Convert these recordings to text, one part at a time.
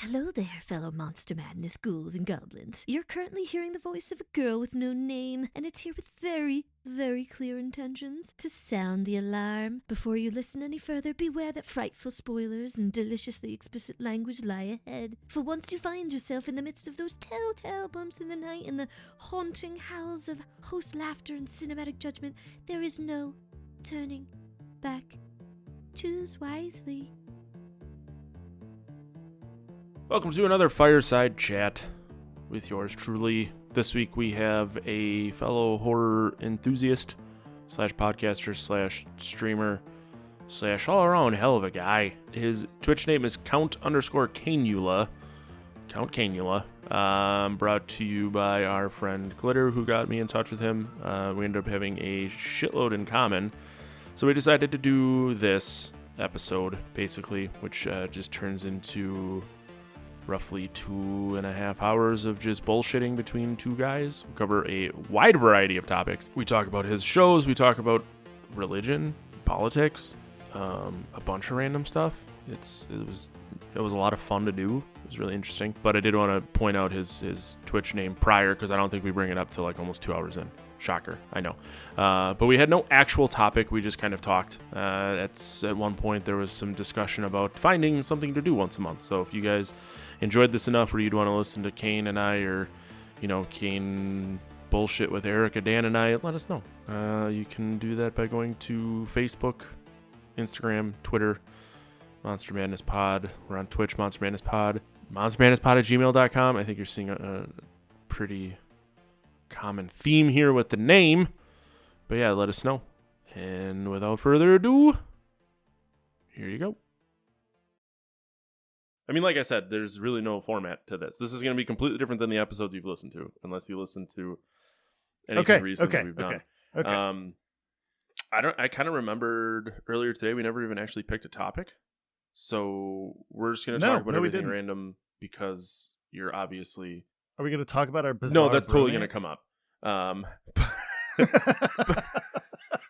Hello there, fellow Monster Madness ghouls and goblins. You're currently hearing the voice of a girl with no name, and it's here with very, very clear intentions to sound the alarm. Before you listen any further, beware that frightful spoilers and deliciously explicit language lie ahead. For once you find yourself in the midst of those telltale bumps in the night and the haunting howls of host laughter and cinematic judgment, there is no turning back. Choose wisely. Welcome to another Fireside Chat with yours truly. This week we have a fellow horror enthusiast slash podcaster slash streamer slash all around hell of a guy. His Twitch name is Count_Kainula. Count Kainula. Brought to you by our friend Glitter, who got me in touch with him. We ended up having a shitload in common. So we decided to do this episode, basically, which just turns into roughly 2.5 hours of just bullshitting between two guys. We cover a wide variety of topics. We talk about his shows, we talk about religion, politics, a bunch of random stuff. It was a lot of fun to do. It was really interesting. But I did want to point out his Twitch name prior, because I don't think we bring it up till like almost 2 hours in. Shocker, I know. But we had no actual topic. We just kind of talked. At one point, there was some discussion about finding something to do once a month. So if you guys enjoyed this enough where you'd want to listen to Kaine and I, or, Kaine bullshit with Erica, Dan, and I, let us know. You can do that by going to Facebook, Instagram, Twitter, Monster Madness Pod. We're on Twitch, Monster Madness Pod. MonsterMadnessPod@gmail.com. I think you're seeing a pretty common theme here with the name. But yeah, let us know. And without further ado, here you go. I mean, like I said, there's really no format to this. This is going to be completely different than the episodes you've listened to, unless you listen to anything recent that we've done. Okay. I kind of remembered earlier today we never even actually picked a topic. So we're just going to talk about everything random, because you're obviously... Are we going to talk about our bizarre No, that's totally going to come up. I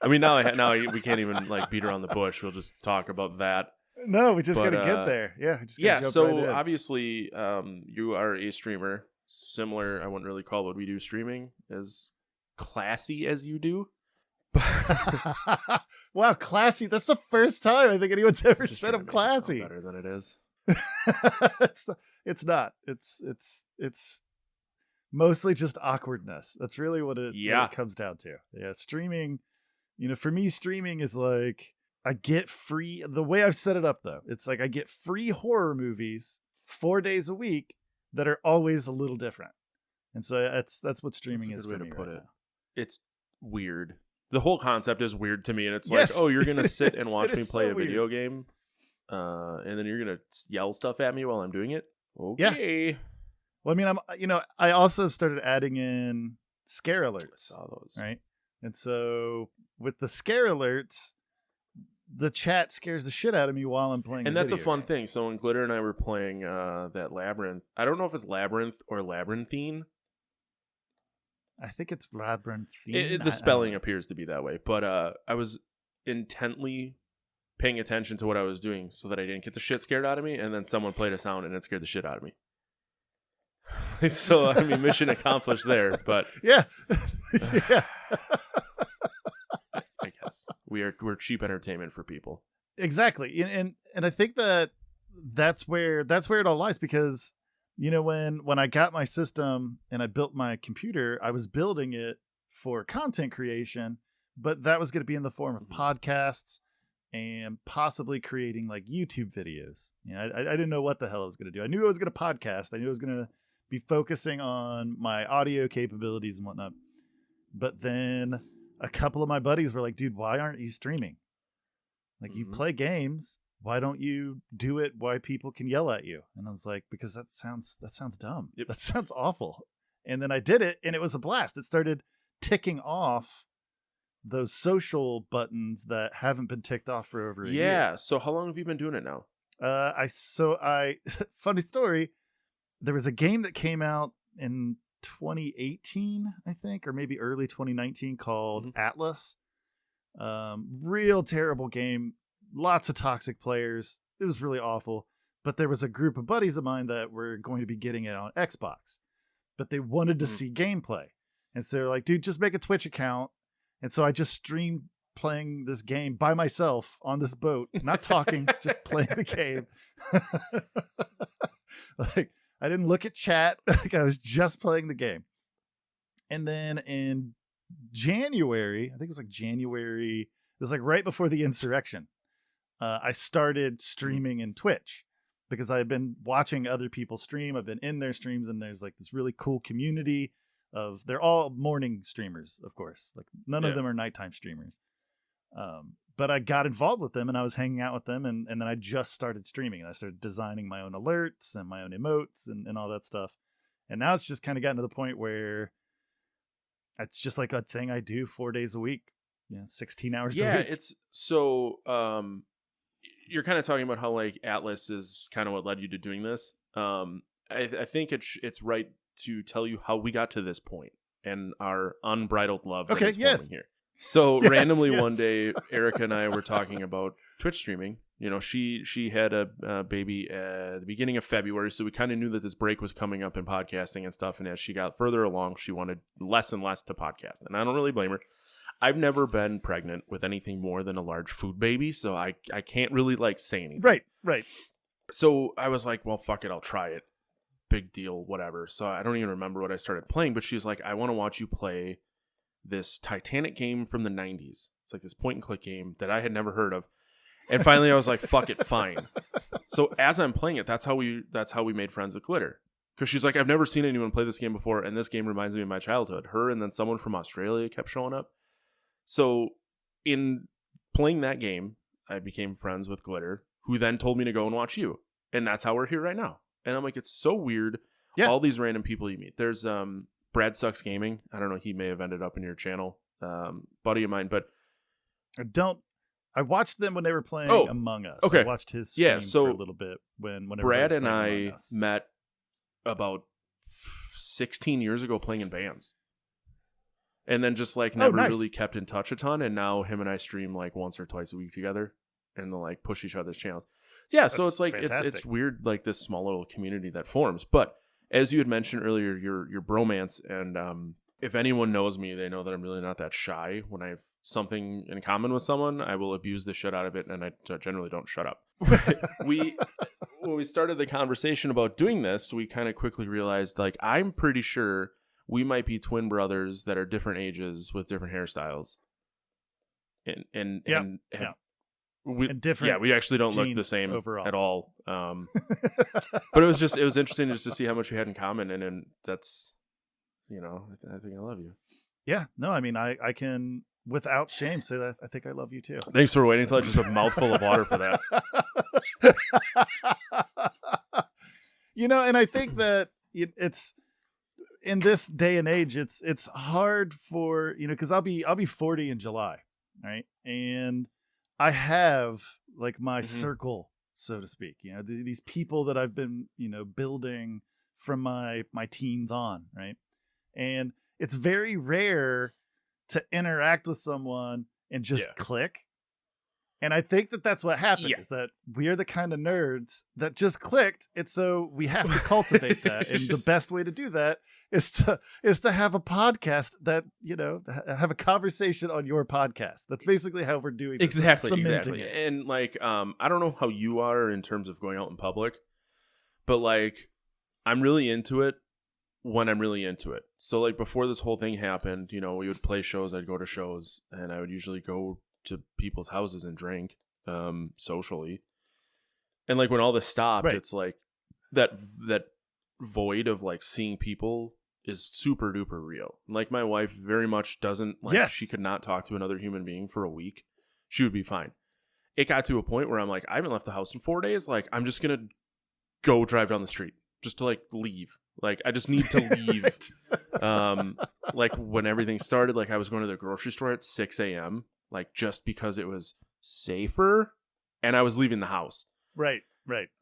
mean, now we can't even like beat around the bush. We'll just talk about that. No, we just got to get there. Yeah. Jump So right in. obviously, you are a streamer. Similar, I wouldn't really call what we do streaming as classy as you do. Wow, classy. That's the first time I think anyone's ever Just said trying I'm to make it sound classy. better than it is. It's not. It's mostly just awkwardness. That's really what it comes down to. Yeah, streaming, for me, streaming is like I get free. The way I've set it up, though, it's like I get free horror movies 4 days a week that are always a little different. And so that's what streaming is for me right now. It's weird. The whole concept is weird to me, and it's Yes. like, oh, you're gonna sit and watch me play so a video game, and then you're gonna yell stuff at me while I'm doing it. Okay. Yeah. Well, I mean, I also started adding in scare alerts. I saw those. Right. And so with the scare alerts, the chat scares the shit out of me while I'm playing. And that's a fun thing. So when Glitter and I were playing that Labyrinth, I don't know if it's Labyrinth or Labyrinthine. I think it's Labyrinthine. The spelling appears to be that way. But I was intently paying attention to what I was doing so that I didn't get the shit scared out of me. And then someone played a sound and it scared the shit out of me. So, I mean, mission accomplished there. But yeah. I guess we're cheap entertainment for people. Exactly. And I think that's where it all lies, because when I got my system and I built my computer, I was building it for content creation, but that was going to be in the form of podcasts and possibly creating like YouTube videos. I didn't know what the hell I was going to do. I knew I was going to podcast. I knew I was going to be focusing on my audio capabilities and whatnot. But then a couple of my buddies were like, dude, why aren't you streaming? Like, you play games. Why don't you do it why people can yell at you? And I was like, because that sounds dumb. Yep. That sounds awful. And then I did it, and it was a blast. It started ticking off those social buttons that haven't been ticked off for over a year. Yeah. So how long have you been doing it now? Funny story. There was a game that came out in 2018, I think, or maybe early 2019, called Atlas. Real terrible game. Lots of toxic players. It was really awful. but there was a group of buddies of mine that were going to be getting it on Xbox, but they wanted to see gameplay. And so they're like, dude, just make a Twitch account. And so I just streamed playing this game by myself on this boat, not talking, just playing the game. Like, I didn't look at chat. Like, I was just playing the game. And then in January, I think it was like January, it was like right before the insurrection, I started streaming in Twitch because I had been watching other people stream. I've been in their streams, and there's like this really cool community of, they're all morning streamers, of course. Like, none of them are nighttime streamers. But I got involved with them, and I was hanging out with them, and then I just started streaming, and I started designing my own alerts and my own emotes and all that stuff. And now it's just kind of gotten to the point where it's just like a thing I do 4 days a week, 16 hours a week. Yeah, it's so you're kind of talking about how like Atlas is kind of what led you to doing this. I think it's right to tell you how we got to this point and our unbridled love that is forming here. So randomly one day, Erica and I were talking about Twitch streaming. You know, she had a baby at the beginning of February, so we kind of knew that this break was coming up in podcasting and stuff. And as she got further along, she wanted less and less to podcast. And I don't really blame her. I've never been pregnant with anything more than a large food baby, so I can't really like say anything. Right. So I was like, well, fuck it, I'll try it. Big deal, whatever. So I don't even remember what I started playing, but she's like, I want to watch you play this Titanic game from the 90s. It's like this point and click game that I had never heard of. And finally I was like, fuck it, fine. So as I'm playing it, that's how we made friends with Glitter. Because she's like, I've never seen anyone play this game before, and this game reminds me of my childhood. Her and then someone from Australia kept showing up. So in playing that game, I became friends with Glitter, who then told me to go and watch you. And that's how we're here right now. And I'm like, it's so weird. Yeah. All these random people you meet. There's Brad Sucks Gaming. I don't know. He may have ended up in your channel. Buddy of mine, but I watched them when they were playing Among Us. Okay. I watched his stream for a little bit when Brad and I met about 16 years ago playing in bands. And then just like never really kept in touch a ton. And now him and I stream like once or twice a week together and they'll like push each other's channels. Yeah. So it's like, it's weird, like this small little community that forms. But as you had mentioned earlier, your bromance, and if anyone knows me, they know that I'm really not that shy. When I have something in common with someone, I will abuse the shit out of it, and I generally don't shut up. When we started the conversation about doing this, we kind of quickly realized, like, I'm pretty sure we might be twin brothers that are different ages with different hairstyles. We actually don't look the same overall at all. But it was interesting just to see how much we had in common, and that's, I think I love you. Yeah, no, I mean, I can without shame say that I think I love you too. Thanks for waiting until I just a mouthful of water for that. And I think that it's in this day and age, it's hard for, because I'll be 40 in July, right? And I have like my circle, so to speak, these people that I've been, building from my teens on, right? And it's very rare to interact with someone and just click. And I think that that's what happened, is that we are the kind of nerds that just clicked. And so we have to cultivate that. And the best way to do that is to have a podcast that, have a conversation on your podcast. That's basically how we're doing this. Exactly. And like, I don't know how you are in terms of going out in public, but like, I'm really into it when I'm really into it. So like before this whole thing happened, we would play shows, I'd go to shows, and I would usually go to people's houses and drink socially. And like when all this stopped, it's like that void of like seeing people is super duper real. Like my wife very much doesn't like, she could not talk to another human being for a week. She would be fine. It got to a point where I'm like, I haven't left the house in 4 days. Like I'm just going to go drive down the street just to like leave. Like I just need to leave. Like when everything started, like I was going to the grocery store at 6 a.m. like just because it was safer, and I was leaving the house. Right.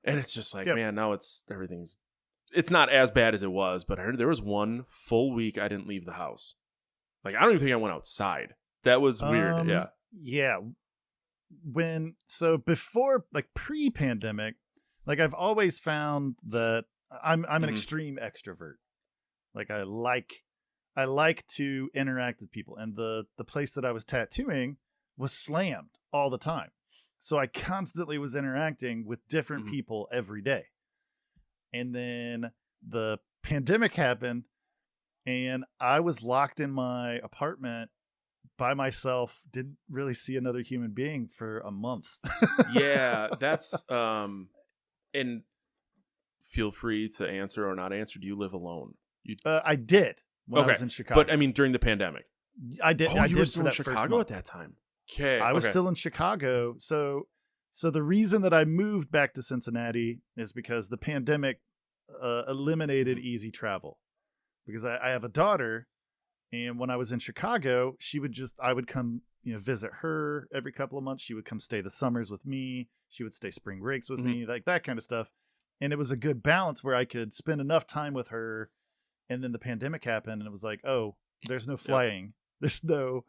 And it's just like, man, now it's not as bad as it was, but I heard there was one full week I didn't leave the house. Like I don't even think I went outside. That was weird. Yeah. Before, like pre-pandemic, Like I've always found that I'm an Mhm. extreme extrovert. Like I like to interact with people, and the place that I was tattooing was slammed all the time. So I constantly was interacting with different Mhm. people every day. And then the pandemic happened, and I was locked in my apartment by myself, didn't really see another human being for a month. Yeah, that's and feel free to answer or not answer. Do you live alone? You I did when I okay? was in But I Chicago. mean, during the pandemic. I Oh, you were did for still in that first Chicago month. at that time. Okay. I was Okay. still in Chicago. So the reason that I moved back to Cincinnati is because the pandemic eliminated easy travel. Because I have a daughter, and when I was in Chicago, I would come, visit her every couple of months. She would come stay the summers with me. She would stay spring breaks with Mhm. me, like that kind of stuff. And it was a good balance where I could spend enough time with her. And then the pandemic happened, and it was like, oh, there's no Yep. flying. There's none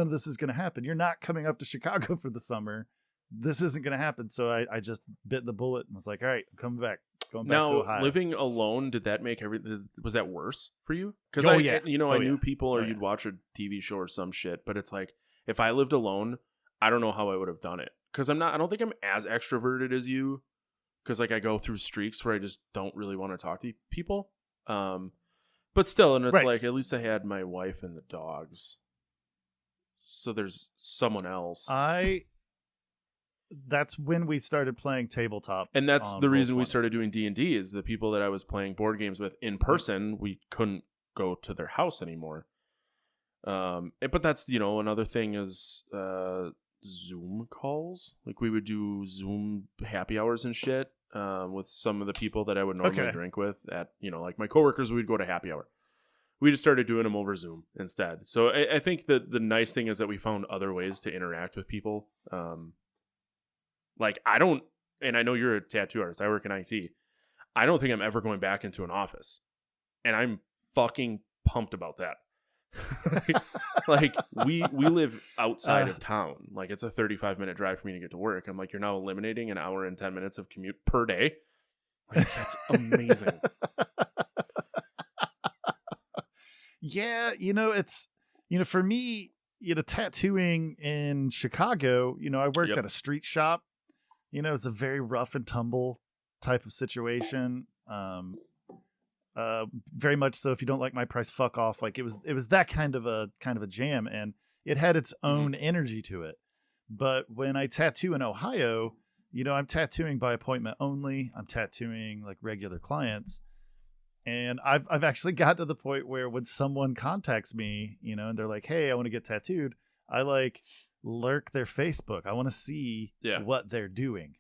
of this is going to happen. You're not coming up to Chicago for the summer. This isn't going to happen. So I just bit the bullet and was like, all right, I'm coming back, going back to Now, Ohio. living alone, did that make everything? Was that worse for you? Because Oh, yeah. I Oh, knew yeah. people, or Oh, you'd yeah. watch a TV show or some shit. But it's like, if I lived alone, I don't know how I would have done it. Because I don't think I'm as extroverted as you. Because like I go through streaks where I just don't really want to talk to people. But still, and it's Right. like at least I had my wife and the dogs. So there's someone else. That's when we started playing tabletop. And that's on the reason we Roll20. started doing D&D, is the people that I was playing board games with in person, we couldn't go to their house anymore. But that's, another thing is Zoom calls. Like we would do Zoom happy hours and shit with some of the people that I would normally Okay. drink with at, like my coworkers, we'd go to happy hour. We just started doing them over Zoom instead. So I think that the nice thing is that we found other ways to interact with people. Like I don't, and I know you're a tattoo artist, I work in IT. I don't think I'm ever going back into an office. And I'm fucking pumped about that. Like we live outside of town. Like it's a 35-minute drive for me to get to work. I'm like, you're now eliminating an hour and 10 minutes of commute per day. Like that's amazing. Yeah, it's for me, tattooing in Chicago, I worked Yep. at a street shop. It's a very rough and tumble type of situation. Very much so. If you don't like my price, fuck off. Like it was that kind of a jam, and it had its own energy to it. But when I tattoo in Ohio, I'm tattooing by appointment only. I'm tattooing like regular clients. And I've actually got to the point where when someone contacts me, and they're like, "Hey, I want to get tattooed," I like lurk their Facebook. I want to see what they're doing,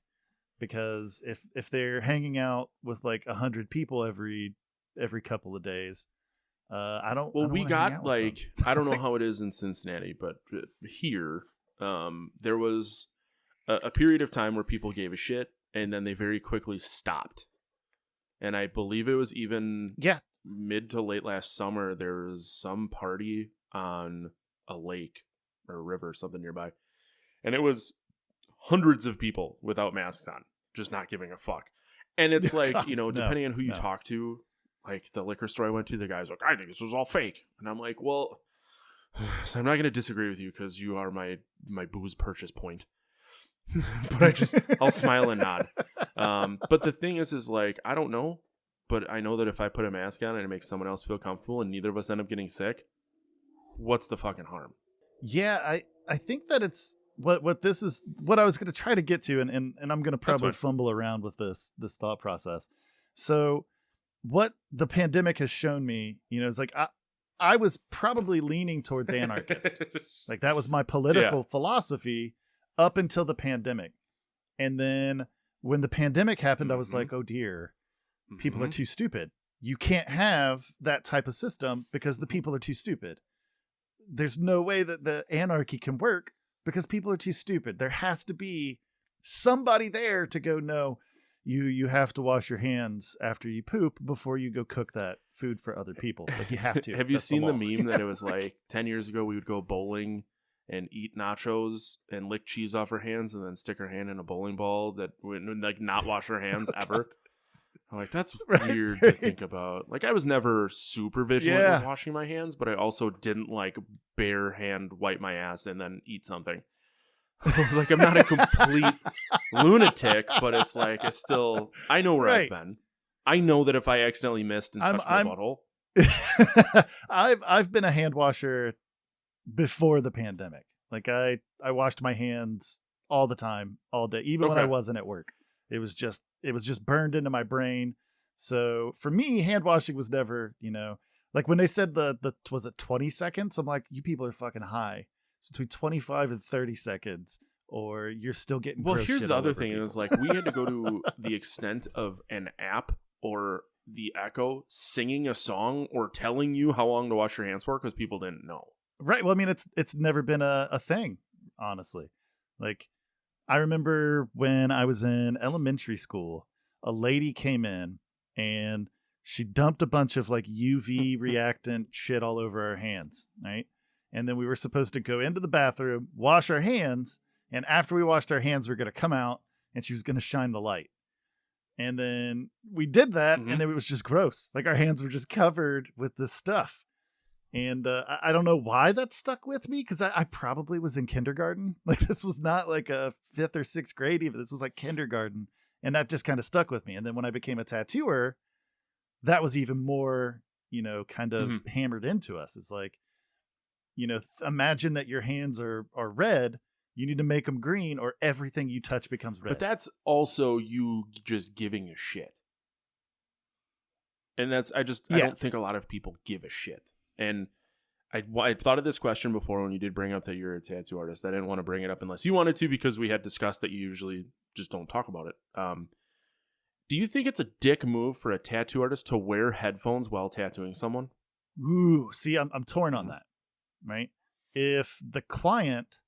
because if they're hanging out with like 100 people every couple of days, I don't. Well, I don't we wanna hang got out with like them. I don't know how it is in Cincinnati, but here, there was a period of time where people gave a shit, and then they very quickly stopped. And I believe it was even mid to late last summer, there was some party on a lake or a river or something nearby. And it was hundreds of people without masks on, just not giving a fuck. And it's like, depending on who you talk to, like the liquor store I went to, the guy's like, I think this was all fake. And I'm like, well, so I'm not going to disagree with you because you are my booze purchase point. But I'll smile and nod. But the thing is like, I don't know, but I know that if I put a mask on and it makes someone else feel comfortable and neither of us end up getting sick, what's the fucking harm? Yeah, I think that it's what this is what I was going to try to get to, and I'm going to probably fumble around with this thought process. So what the pandemic has shown me, is like I was probably leaning towards anarchist. Like that was my political philosophy up until the pandemic. And then when the pandemic happened, I was like, oh dear, people are too stupid. You can't have that type of system because the people are too stupid. There's no way that the anarchy can work because people are too stupid. There has to be somebody there to go, no, you have to wash your hands after you poop before you go cook that food for other people. Like you have to. Have you That's seen the law. meme that it was like 10 years ago we would go bowling and eat nachos and lick cheese off her hands and then stick her hand in a bowling ball that would like not wash her hands ever. I'm like, that's weird to think about. Like, I was never super vigilant with washing my hands, but I also didn't like bare hand wipe my ass and then eat something. I was like, I'm not a complete lunatic, but it's like, it's still, I know where I've been. I know that if I accidentally missed and touched my butthole. I've been a hand washer before the pandemic. Like I washed my hands all the time, all day, even when I wasn't at work. It was just burned into my brain. So for me, hand washing was never, like when they said was it 20 seconds? I'm like, you people are fucking high. It's between 25 and 30 seconds, or you're still getting. Well, gross here's shit the all other over thing: people. is like we had to go to the extent of an app or the Echo singing a song or telling you how long to wash your hands for because people didn't know. Right. Well, I mean, it's never been a thing, honestly. Like, I remember when I was in elementary school, a lady came in and she dumped a bunch of like UV reactant shit all over our hands, right? And then we were supposed to go into the bathroom, wash our hands, and after we washed our hands, we were going to come out and she was going to shine the light. And then we did that, and it was just gross. Like, our hands were just covered with this stuff. And I don't know why that stuck with me, because I probably was in kindergarten. Like, this was not like a 5th or 6th grade even. This was like kindergarten. And that just kind of stuck with me. And then when I became a tattooer, that was even more, kind of hammered into us. It's like, imagine that your hands are red. You need to make them green or everything you touch becomes red. But that's also you just giving a shit. And I don't think a lot of people give a shit. And I thought of this question before when you did bring up that you're a tattoo artist. I didn't want to bring it up unless you wanted to, because we had discussed that you usually just don't talk about it. Do you think it's a dick move for a tattoo artist to wear headphones while tattooing someone? Ooh, see, I'm torn on that, right? If the client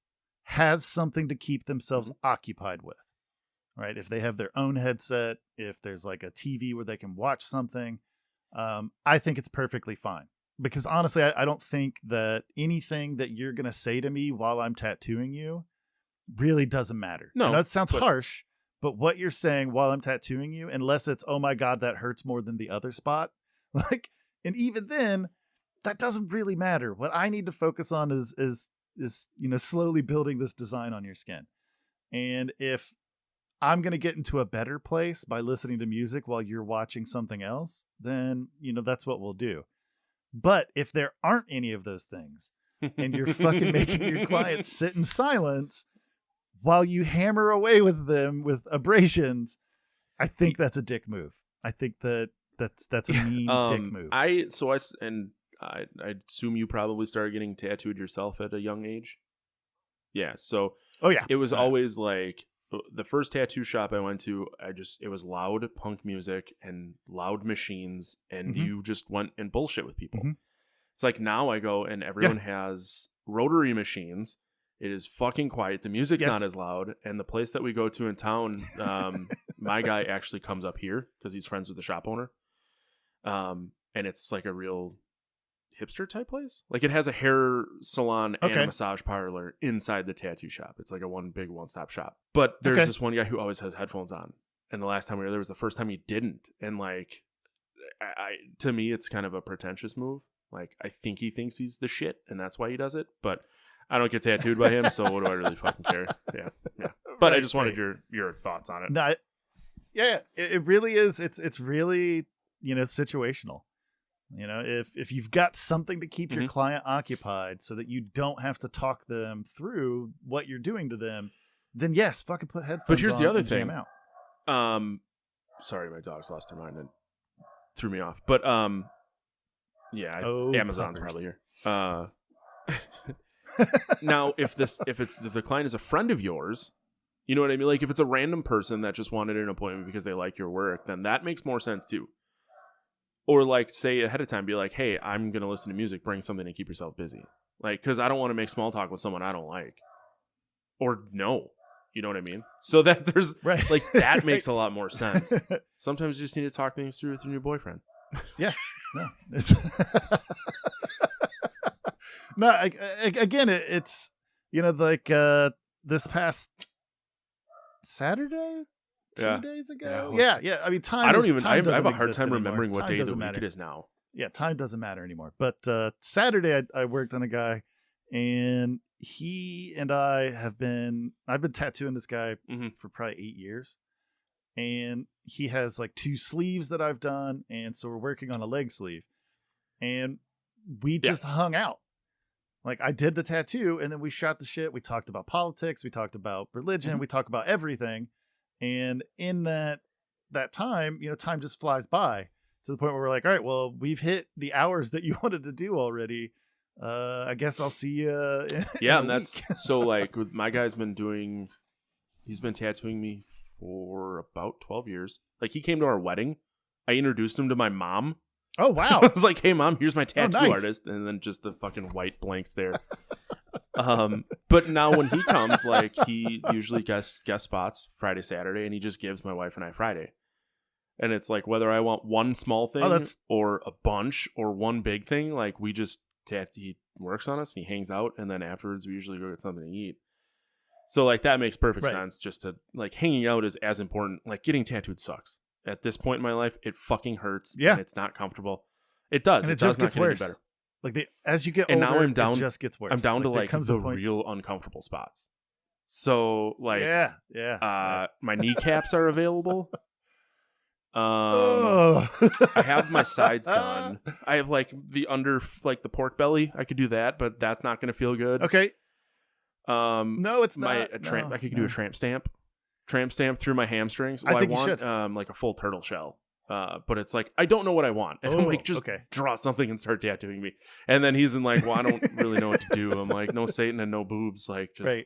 has something to keep themselves occupied with, right? If they have their own headset, if there's like a TV where they can watch something, I think it's perfectly fine. Because honestly, I don't think that anything that you're going to say to me while I'm tattooing you really doesn't matter. No, I know it sounds harsh, but what you're saying while I'm tattooing you, unless it's, oh my God, that hurts more than the other spot. Like, and even then, that doesn't really matter. What I need to focus on is slowly building this design on your skin. And if I'm going to get into a better place by listening to music while you're watching something else, then, that's what we'll do. But if there aren't any of those things and you're fucking making your clients sit in silence while you hammer away with them with abrasions, I think that's a dick move. I think that's a mean dick move. I assume you probably started getting tattooed yourself at a young age. Yeah. So it was always like the first tattoo shop I went to, it was loud punk music and loud machines, and you just went and bullshit with people. It's like now I go and everyone has rotary machines. It is fucking quiet. The music's not as loud. And the place that we go to in town, my guy actually comes up here because he's friends with the shop owner. And it's like a real hipster type place. Like, it has a hair salon and a massage parlor inside the tattoo shop. It's like a one-stop shop. But there's this one guy who always has headphones on. And the last time we were there was the first time he didn't. And like, to me, it's kind of a pretentious move. Like, I think he thinks he's the shit and that's why he does it. But I don't get tattooed by him, so what do I really fucking care? Yeah. But I just wanted your thoughts on it. No, it really is. It's really, situational. If you've got something to keep your client occupied so that you don't have to talk them through what you're doing to them, then yes, fucking put headphones on. But here's the other thing. Jam out. Sorry, my dogs lost their mind and threw me off. But Amazon's probably here. Now, if the client is a friend of yours, you know what I mean? Like, if it's a random person that just wanted an appointment because they like your work, then that makes more sense too. Or like, say ahead of time, be like, hey, I'm going to listen to music. Bring something to keep yourself busy. Like, because I don't want to make small talk with someone I don't like. Or no. You know what I mean? So that there's, like, that makes a lot more sense. Sometimes you just need to talk things through with your new boyfriend. Yeah. No. It's... No, again, it's... like this past Saturday, 2 days ago. Yeah. I mean, time. I don't even. I have doesn't a hard exist time anymore. remembering what Time day of the doesn't week matter. it is now. Yeah, time doesn't matter anymore. But Saturday, I worked on a guy, and he and I've been tattooing this guy for probably 8 years, and he has like 2 sleeves that I've done, and so we're working on a leg sleeve, and we just hung out. Like, I did the tattoo, and then we shot the shit. We talked about politics. We talked about religion. We talked about everything. And in that time, time just flies by to the point where we're like, all right, well, we've hit the hours that you wanted to do already. I guess I'll see you. And that's so like with my guy's he's been tattooing me for about 12 years. Like, he came to our wedding. I introduced him to my mom. Oh, wow. I was like, hey, Mom, here's my tattoo nice. artist. And then just the fucking white blanks there. But now when he comes, like, he usually guest spots Friday, Saturday, and he just gives my wife and I Friday. And it's like, whether I want one small thing or a bunch or one big thing, like, we just he works on us and he hangs out. And then afterwards, we usually go get something to eat. So, like, that makes perfect sense. Just to, like, hanging out is as important. Like, getting tattooed sucks. At this point in my life, it fucking hurts. Yeah. And it's not comfortable. It does. And it does just gets worse. Better. Like, as you get older, now it just gets worse. I'm down to like the real uncomfortable spots. So, like, my kneecaps are available. I have my sides done. I have like the the pork belly. I could do that, but that's not going to feel good. Okay. No, it's not. I could do a tramp stamp through my hamstrings. Well, I think want you should. like a full turtle shell. But it's like, I don't know what I want. And I'm like, just draw something and start tattooing me. And then he's in like, well, I don't really know what to do. I'm like, no Satan and no boobs. Like, just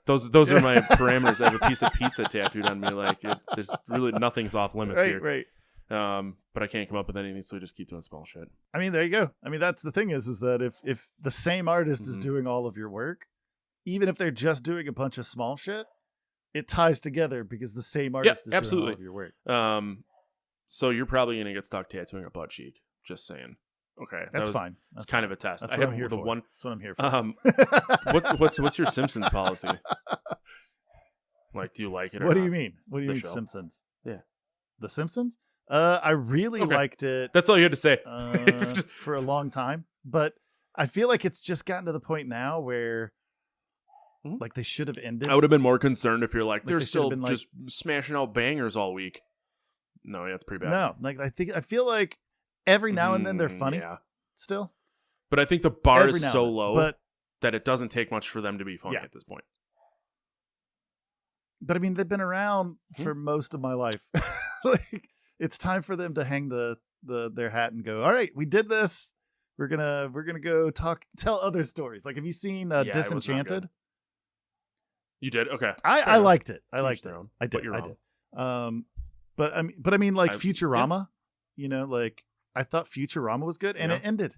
those are my parameters. I have a piece of pizza tattooed on me. Like, there's really nothing's off limits here. Right. But I can't come up with anything, so we just keep doing small shit. I mean, there you go. I mean, that's the thing is that if the same artist is doing all of your work, even if they're just doing a bunch of small shit, it ties together because the same artist is doing all of your work. So you're probably going to get stuck tattooing a butt cheek. Just saying. Okay. That's fine. That's kind of a test. That's what I'm here for. That's what I'm here for. What's your Simpsons policy? Like, do you like it or What not? do you mean? What do you mean show? Simpsons? Yeah. The Simpsons? I really liked it. That's all you had to say. For a long time. But I feel like it's just gotten to the point now where like they should have ended. I would have been more concerned if you're like they're still just smashing out bangers all week. No, that's pretty bad. No, like I feel like every now and then they're funny still. But I think the bar is so low that it doesn't take much for them to be funny at this point. But I mean, they've been around for most of my life. Like, it's time for them to hang their hat and go, all right, we did this. We're gonna go tell other stories. Like, have you seen Disenchanted? You did? Okay. I liked it. I liked it. I did. But I mean, like Futurama, like I thought Futurama was good, and it ended.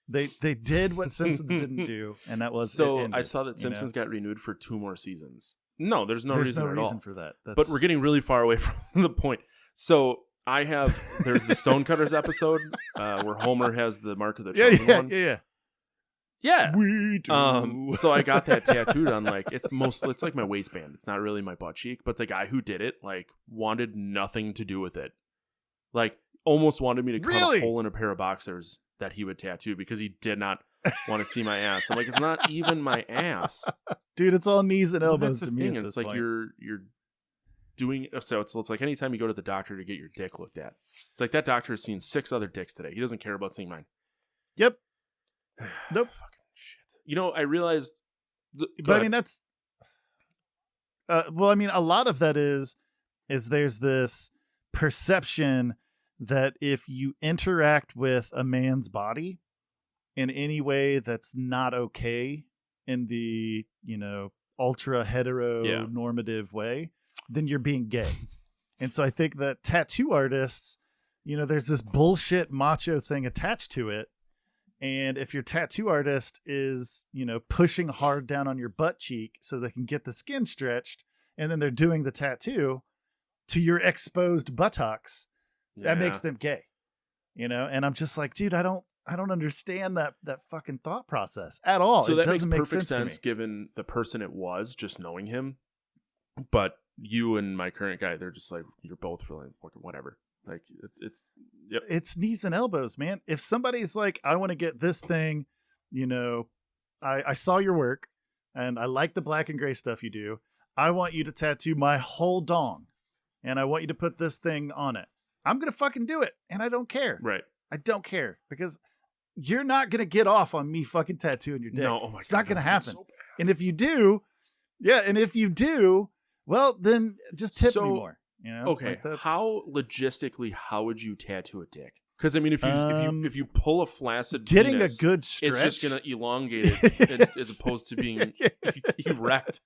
They did what Simpsons didn't do, and that was so. It ended, I saw that Simpsons got renewed for 2 more seasons. No, there's no reason at all for that. But we're getting really far away from the point. So there's the Stonecutters episode where Homer has the Mark of the Chosen One. Yeah. We do. So I got that tattooed on it's like my waistband. It's not really my butt cheek, but the guy who did it wanted nothing to do with it. Like, almost wanted me to cut a hole in a pair of boxers that he would tattoo because he did not want to see my ass. I'm like, it's not even my ass. Dude, it's all knees and elbows to me. And it's like you're doing so it's like anytime you go to the doctor to get your dick looked at. It's like that doctor has seen 6 other dicks today. He doesn't care about seeing mine. Yep. Nope. Shit. I realized. But I mean, that's. Well, I mean, a lot of that is there's this perception that if you interact with a man's body in any way that's not okay in the ultra heteronormative way, then you're being gay. And so I think that tattoo artists, there's this bullshit macho thing attached to it. And if your tattoo artist is, pushing hard down on your butt cheek so they can get the skin stretched, and then they're doing the tattoo to your exposed buttocks, that makes them gay, and I'm just like, dude, I don't I don't understand that fucking thought process at all. So it that doesn't makes make perfect sense sense given the person it was, just knowing him. But you and my current guy, they're just like, you're both really whatever. Like yep. It's knees and elbows, man. If somebody's like, I want to get this thing, I saw your work and I like the black and gray stuff you do. I want you to tattoo my whole dong and I want you to put this thing on it. I'm going to fucking do it. And I don't care. Right. I don't care because you're not going to get off on me fucking tattooing your dick. No, oh my God, it's not going to happen. So and if you do, well, then just tip me more. Okay. How would you tattoo a dick? Because I mean, if you pull a flaccid getting penis, a good stretch, it's just gonna elongate it as opposed to being erect.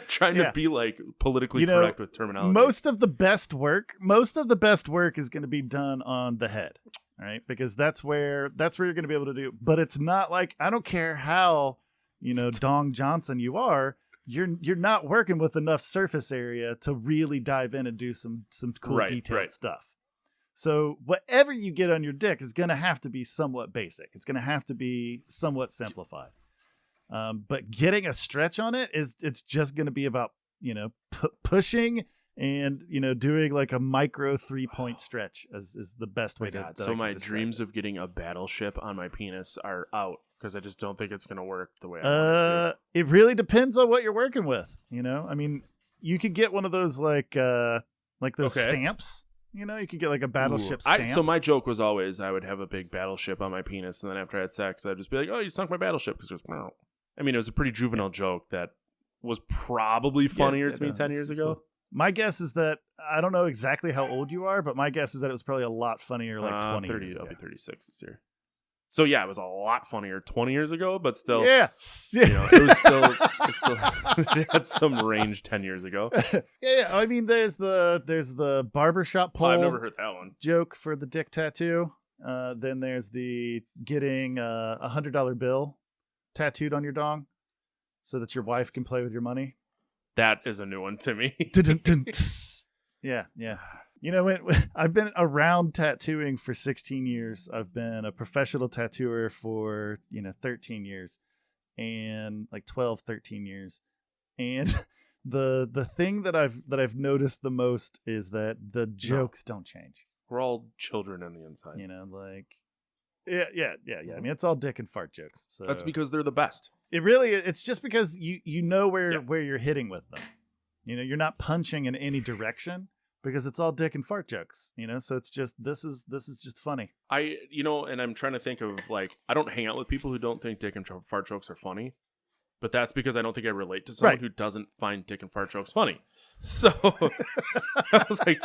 Trying to be like politically correct with terminology. Most of the best work is going to be done on the head, right? Because that's where you're going to be able to do. But it's not like, I don't care how Dong Johnson you are. You're not working with enough surface area to really dive in and do some cool detailed stuff. So whatever you get on your dick is going to have to be somewhat basic. It's going to have to be somewhat simplified. But getting a stretch on it's just going to be about, pushing and, doing like a micro 3-point stretch is the best way to. So my dreams of getting a battleship on my penis are out because I just don't think it's going to work the way I want it to. It really depends on what you're working with. I mean, you could get one of those like those stamps. You could get like a battleship stamp. So my joke was always I would have a big battleship on my penis, and then after I had sex, I'd just be like, "Oh, you sunk my battleship," because it was. I mean, it was a pretty juvenile joke that was probably funnier to me 10 years ago. Cool. My guess is that I don't know exactly how old you are, but my guess is that it was probably a lot funnier like 20 years ago. I'll be 36 this year. So yeah, it was a lot funnier 20 years ago, but still, it was still it had some range 10 years ago. Yeah. I mean, there's the barbershop pole. I've never heard that one. Joke for the dick tattoo. Then there's the getting a $100 bill tattooed on your dong so that your wife can play with your money. That is a new one to me. Yeah. I've been around tattooing for 16 years. I've been a professional tattooer for 13 years and like 13 years. And the thing that I've noticed the most is that the jokes don't change. We're all children on the inside. Yeah. I mean, it's all dick and fart jokes. So that's because they're the best. It's just because you know where you're hitting with them. You're not punching in any direction. Because it's all dick and fart jokes, so it's just, this is just funny. And I'm trying to think of like, I don't hang out with people who don't think dick and fart jokes are funny, but that's because I don't think I relate to someone who doesn't find dick and fart jokes funny. So I was like,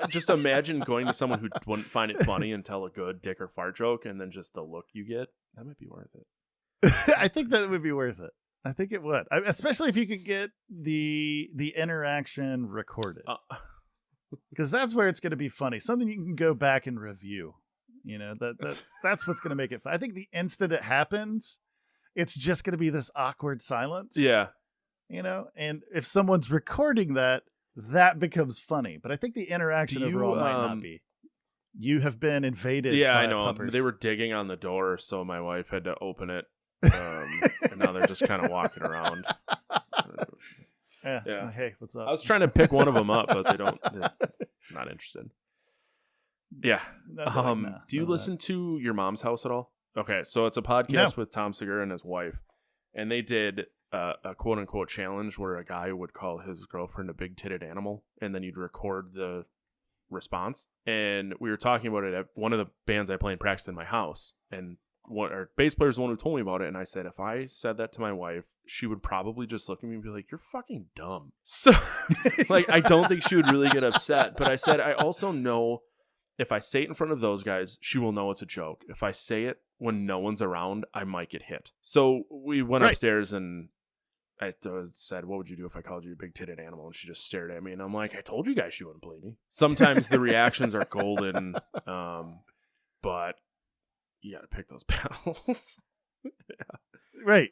just imagine going to someone who wouldn't find it funny and tell a good dick or fart joke, and then just the look you get, that might be worth it. I think that it would be worth it. I think it would, especially if you could get the interaction recorded. Because that's where it's going to be funny. Something you can go back and review. That's what's going to make it fun. I think the instant it happens, it's just going to be this awkward silence. Yeah. And if someone's recording that becomes funny. But I think the interaction overall might not be. You have been invaded. Yeah, by I know. puppers. They were digging on the door, so my wife had to open it. And now they're just kind of walking around. Yeah. Hey, what's up? I was trying to pick one of them up, but they're not interested. Yeah. Do you listen to Your Mom's House at all? Okay, so it's a podcast with Tom Segura and his wife, and they did a quote unquote challenge where a guy would call his girlfriend a big-titted animal, and then you'd record the response. And we were talking about it at one of the bands I play and practice in my house, and our bass player is the one who told me about it, and I said if I said that to my wife, she would probably just look at me and be like, "You're fucking dumb." So, like, I don't think she would really get upset. But I said I also know if I say it in front of those guys, she will know it's a joke. If I say it when no one's around, I might get hit. So we went upstairs and I said, "What would you do if I called you a big-titted animal?" And she just stared at me, and I'm like, "I told you guys she wouldn't believe me." Sometimes the reactions are golden, but you got to pick those battles. Right.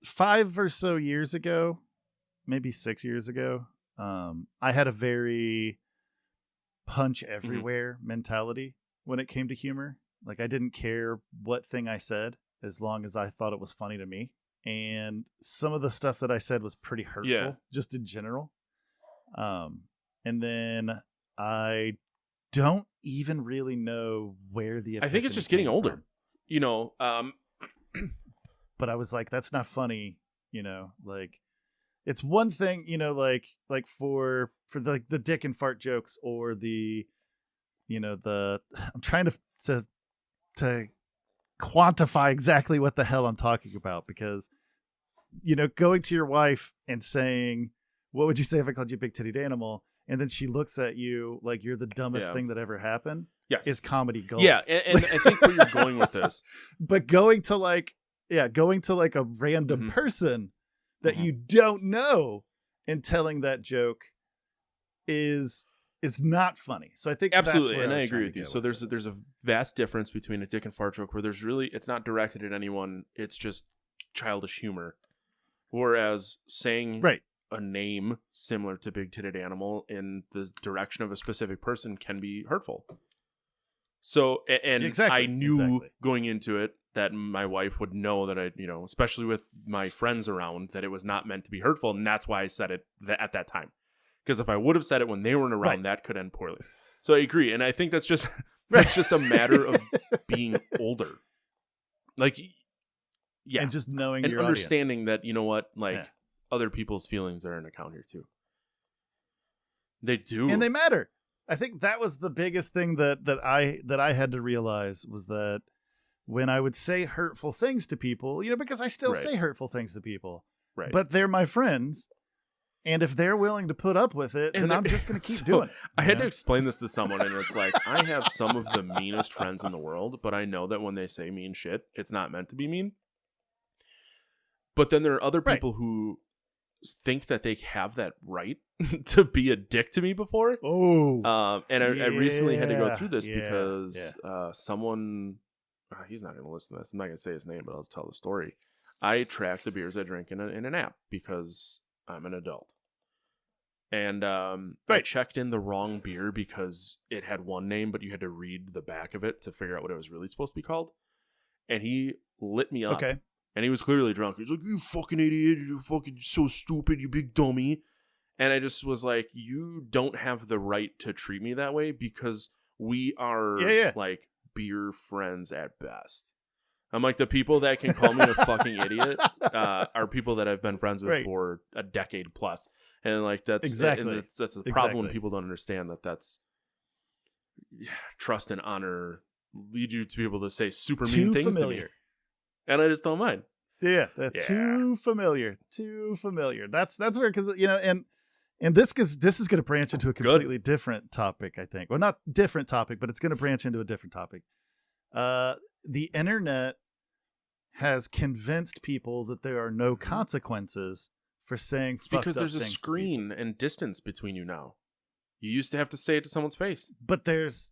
5 or so years ago, maybe 6 years ago, I had a very punch everywhere mentality when it came to humor. Like I didn't care what thing I said as long as I thought it was funny to me. And some of the stuff that I said was pretty hurtful, just in general. And then I don't even really know where the I think it's just getting older, from. you know. But I was like, that's not funny, you know. Like, it's one thing, you know, like for the dick and fart jokes or the, you know, I'm trying to quantify exactly what the hell I'm talking about, because, you know, going to your wife and saying, what would you say if I called you a big titted animal? And then she looks at you like you're the dumbest thing that ever happened. Yes. Is comedy gold. Yeah. And I think where you're going with this. But going to like a random person that you don't know and telling that joke is not funny. So I think absolutely, that's where and I was agree with you. So there's a vast difference between a dick and fart joke where it's not directed at anyone. It's just childish humor. Whereas saying a name similar to big titted animal in the direction of a specific person can be hurtful. So, and I knew going into it that my wife would know that I, you know, especially with my friends around, that it was not meant to be hurtful. And that's why I said it at that time. Because if I would have said it when they weren't around, that could end poorly. So I agree. And I think that's just a matter of being older. Like, yeah. And just knowing and your understanding audience. that, you know what, like other people's feelings are in account here too. They do. And they matter. I think that was the biggest thing that I had to realize, was that when I would say hurtful things to people, you know, because I still say hurtful things to people, but they're my friends. And if they're willing to put up with it, then I'm just going to keep doing it. I had to explain this to someone, and it's like, I have some of the meanest friends in the world, but I know that when they say mean shit, it's not meant to be mean. But then there are other people who think that they have that right to be a dick to me before. And I recently had to go through this because someone, he's not going to listen to this. I'm not going to say his name, but I'll tell the story. I track the beers I drink in an app because I'm an adult. And I checked in the wrong beer because it had one name, but you had to read the back of it to figure out what it was really supposed to be called. And he lit me up. Okay. And he was clearly drunk. He was like, "You fucking idiot. You're fucking so stupid, you big dummy." And I just was like, you don't have the right to treat me that way because we are like beer friends at best. I'm like, the people that can call me a fucking idiot are people that I've been friends with for a decade plus. And like, that's a problem when people don't understand that's trust and honor lead you to be able to say super mean things to me. And I just don't mind. Too familiar. That's where, because, you know, and this is going to branch into a completely different topic, I think. Well, not different topic, but it's going to branch into a different topic. The internet has convinced people that there are no consequences for saying fucked up things. Because there's a screen and distance between you now. You used to have to say it to someone's face. But these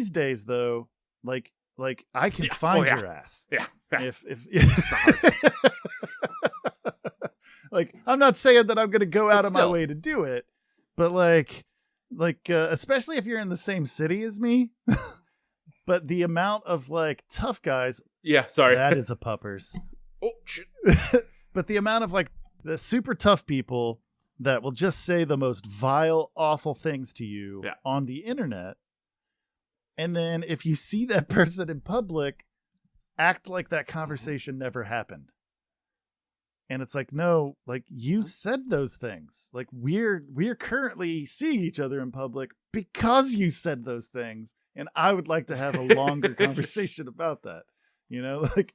days, though, like I can find your ass. Yeah. If like, I'm not saying that I'm going to go out of my way to do it, but like especially if you're in the same city as me. But the amount of like tough guys. Yeah, sorry. That is a puppers. Oh shit. But the amount of like the super tough people that will just say the most vile, awful things to you on the internet. And then if you see that person in public, act like that conversation never happened. And it's like, no, like, you said those things. Like, we're currently seeing each other in public because you said those things. And I would like to have a longer conversation about that. You know, like,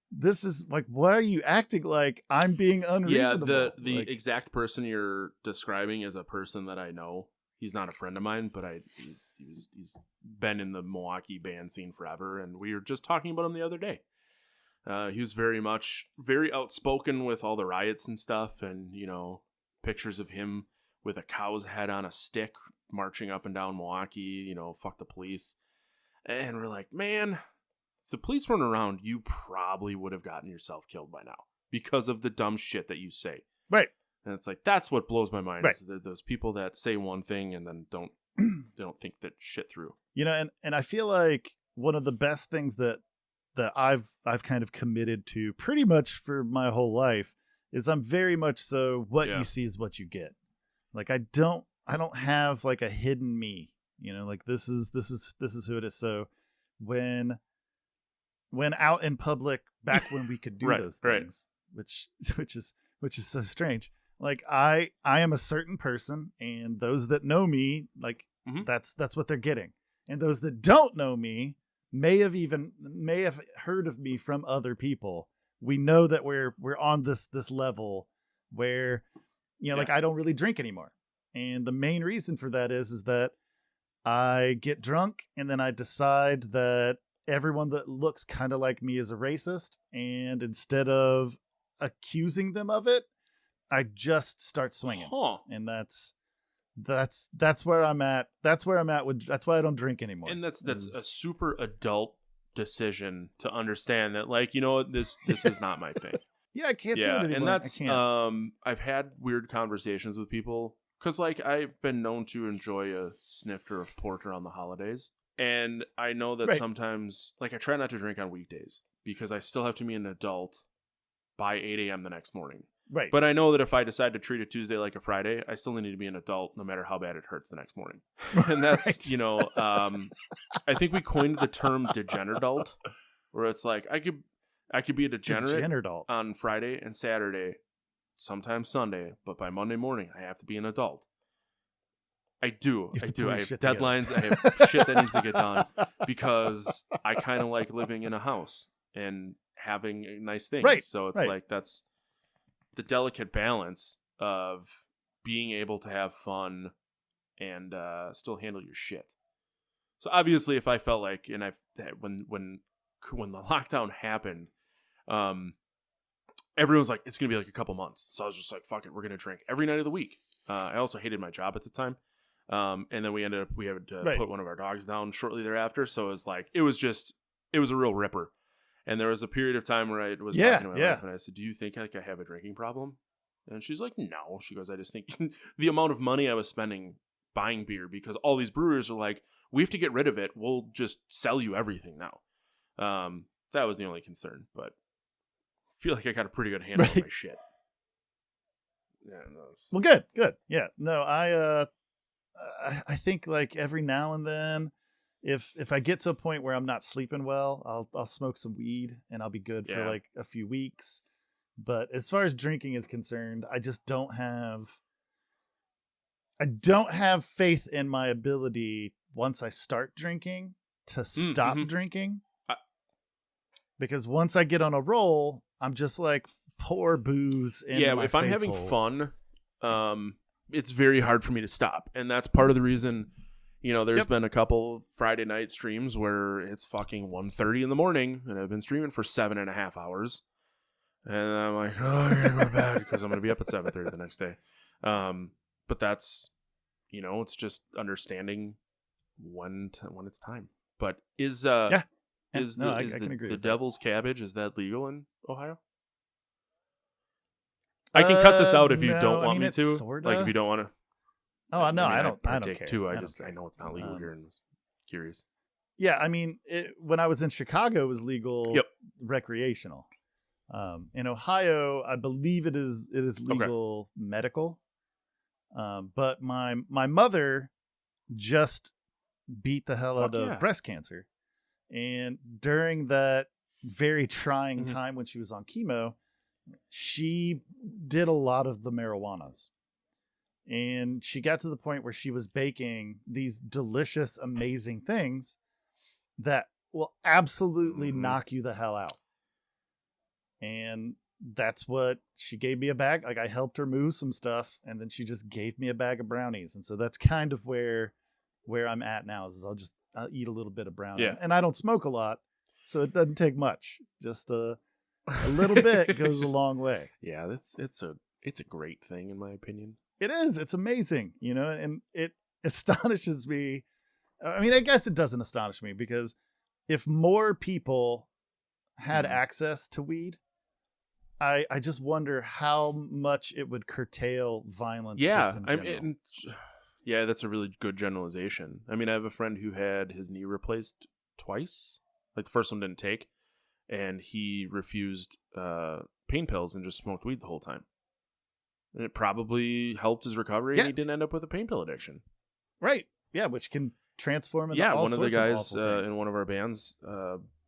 this is like, why are you acting like I'm being unreasonable? Yeah, the like, exact person you're describing is a person that I know. He's not a friend of mine, but he's been in the Milwaukee band scene forever, and we were just talking about him the other day. He was very outspoken with all the riots and stuff, and, you know, pictures of him with a cow's head on a stick marching up and down Milwaukee, you know, fuck the police. And we're like, man, if the police weren't around, you probably would have gotten yourself killed by now because of the dumb shit that you say. Right. And it's like, that's what blows my mind. Is those people that say one thing and then don't think that shit through. And I feel like one of the best things that I've kind of committed to pretty much for my whole life is I'm very much so what you see is what you get. Like I don't have like a hidden me, like this is who it is. So when out in public, back when we could do those things, which is so strange. Like I am a certain person, and those that know me, like that's what they're getting. And those that don't know me may have heard of me from other people. We know that we're on this level where, like I don't really drink anymore. And the main reason for that is that I get drunk and then I decide that everyone that looks kind of like me is a racist. And instead of accusing them of it, I just start swinging. And that's where I'm at. That's where I'm at that's why I don't drink anymore. And that's a super adult decision to understand that, like, this is not my thing. Yeah, I can't do it anymore. And that's I've had weird conversations with people because, like, I've been known to enjoy a snifter of port around the holidays, and I know that sometimes, like, I try not to drink on weekdays because I still have to be an adult by 8 a.m. the next morning. Right. But I know that if I decide to treat a Tuesday like a Friday, I still need to be an adult no matter how bad it hurts the next morning. And that's, I think we coined the term degeneradult, where it's like I could be a degenerate on Friday and Saturday, sometimes Sunday, but by Monday morning I have to be an adult. I do. I have deadlines. I have shit that needs to get done because I kind of like living in a house and having nice things. Right. So it's like that's the delicate balance of being able to have fun and still handle your shit. So obviously, if I felt like, and when the lockdown happened, everyone was like, it's gonna be like a couple months. So I was just like, fuck it, we're gonna drink every night of the week. I also hated my job at the time, and then we had to put one of our dogs down shortly thereafter. So it was like it was a real ripper. And there was a period of time where I was talking to my wife, and I said, "Do you think like I have a drinking problem?" And she's like, "No." She goes, "I just think the amount of money I was spending buying beer, because all these brewers are like, we have to get rid of it. We'll just sell you everything now." That was the only concern, but I feel like I got a pretty good handle on my shit. Yeah. No, well, good. Yeah. No, I think like every now and then, if I get to a point where I'm not sleeping well, I'll smoke some weed and I'll be good for like a few weeks. But as far as drinking is concerned, I just don't have faith in my ability once I start drinking to stop drinking. Because once I get on a roll, I'm just like pour booze in my if I'm having fun, it's very hard for me to stop. And that's part of the reason. There's been a couple Friday night streams where it's fucking 1:30 in the morning and I've been streaming for 7.5 hours. And I'm like, oh, I gotta go to bed because I'm going to be up at 7:30 the next day. But that's, it's just understanding when it's time. But I can agree the devil's cabbage, is that legal in Ohio? I can cut this out if you don't want me to. Like if you don't want to. Oh no, I don't care. Too. I know it's not legal here, and was curious. Yeah, I mean, when I was in Chicago, it was legal recreational. In Ohio, I believe it is legal medical. But my mother just beat the hell out of breast cancer, and during that very trying time when she was on chemo, she did a lot of the marijuanas. And she got to the point where she was baking these delicious, amazing things that will absolutely knock you the hell out. And that's what she gave me a bag. Like I helped her move some stuff, and then she just gave me a bag of brownies. And so that's kind of where I'm at now. Is I'll eat a little bit of brownie, and I don't smoke a lot, so it doesn't take much. Just a little bit goes a long way. Yeah, it's a great thing in my opinion. It is. It's amazing, and it astonishes me. I mean, I guess it doesn't astonish me because if more people had access to weed, I just wonder how much it would curtail violence. Yeah, just in general. Yeah, that's a really good generalization. I mean, I have a friend who had his knee replaced twice. Like the first one didn't take, and he refused pain pills and just smoked weed the whole time. And it probably helped his recovery, and he didn't end up with a pain pill addiction. Right. Yeah, which can transform into all one of the sorts guys awful things. in one of our bands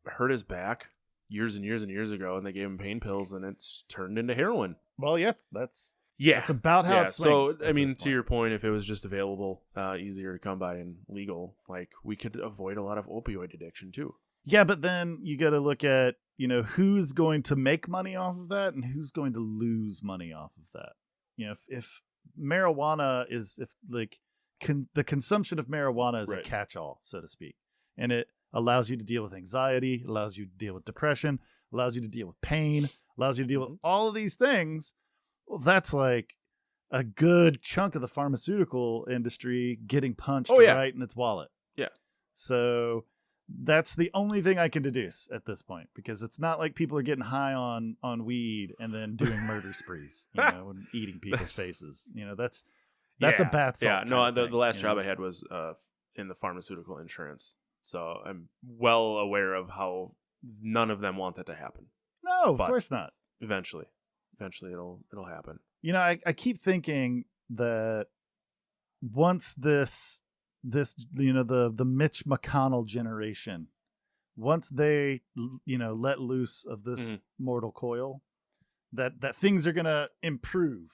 hurt his back years and years and years ago, and they gave him pain pills, and it's turned into heroin. Well, yeah, that's about how yeah. it swings. So, I mean, to your point, if it was just available, easier to come by and legal, like we could avoid a lot of opioid addiction too. Yeah, but then you got to look at, who's going to make money off of that and who's going to lose money off of that. If marijuana is, the consumption of marijuana is a catch-all, so to speak, and it allows you to deal with anxiety, allows you to deal with depression, allows you to deal with pain, allows you to deal with all of these things. Well, that's like a good chunk of the pharmaceutical industry getting punched right in its wallet. Yeah. So that's the only thing I can deduce at this point, because it's not like people are getting high on weed and then doing murder sprees, and eating people's faces. That's a bath salt. Yeah, no, the last job I had was in the pharmaceutical insurance, so I'm well aware of how none of them want that to happen. No, of course not. Eventually it'll happen. I keep thinking that once this the Mitch McConnell generation, once they let loose of this mortal coil, that things are gonna improve,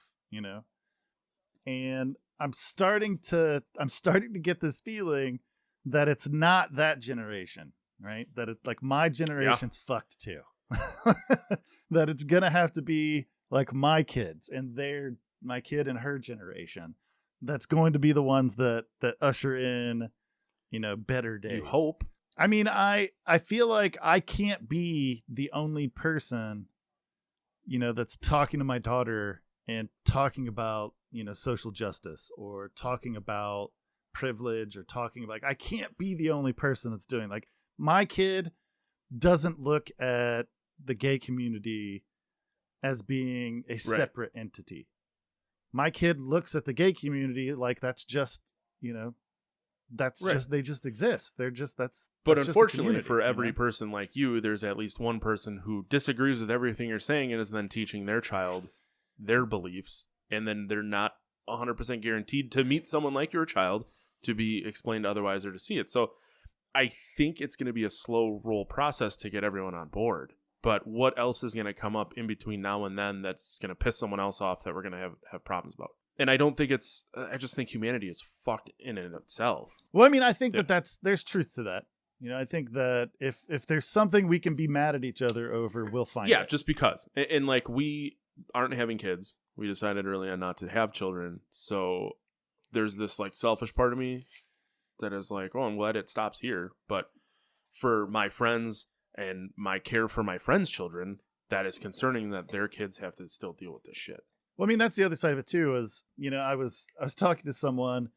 and I'm starting to get this feeling that it's not that generation, right? That it's like my generation's fucked too. That it's gonna have to be like my kids and my kid and her generation that's going to be the ones that usher in better days. You hope. I mean, I feel like I can't be the only person that's talking to my daughter and talking about social justice or talking about privilege or talking about, I can't be the only person that's doing, like, my kid doesn't look at the gay community as being a separate entity. My kid looks at the gay community like that's just, just, they just exist. They're just, but unfortunately for every person like you, there's at least one person who disagrees with everything you're saying and is then teaching their child their beliefs. And then they're not 100% guaranteed to meet someone like your child to be explained otherwise or to see it. So I think it's going to be a slow roll process to get everyone on board. But what else is going to come up in between now and then that's going to piss someone else off that we're going to have problems about? And I don't think I just think humanity is fucked in and of itself. Well, I mean, I think there's truth to that. I think that if there's something we can be mad at each other over, we'll find it. Yeah, just because. And like, we aren't having kids. We decided early on not to have children. So there's this like selfish part of me that is like, oh, I'm glad it stops here. But for my friends and my care for my friends' children, that is concerning that their kids have to still deal with this shit. Well, I mean, that's the other side of it too, is, I was talking to someone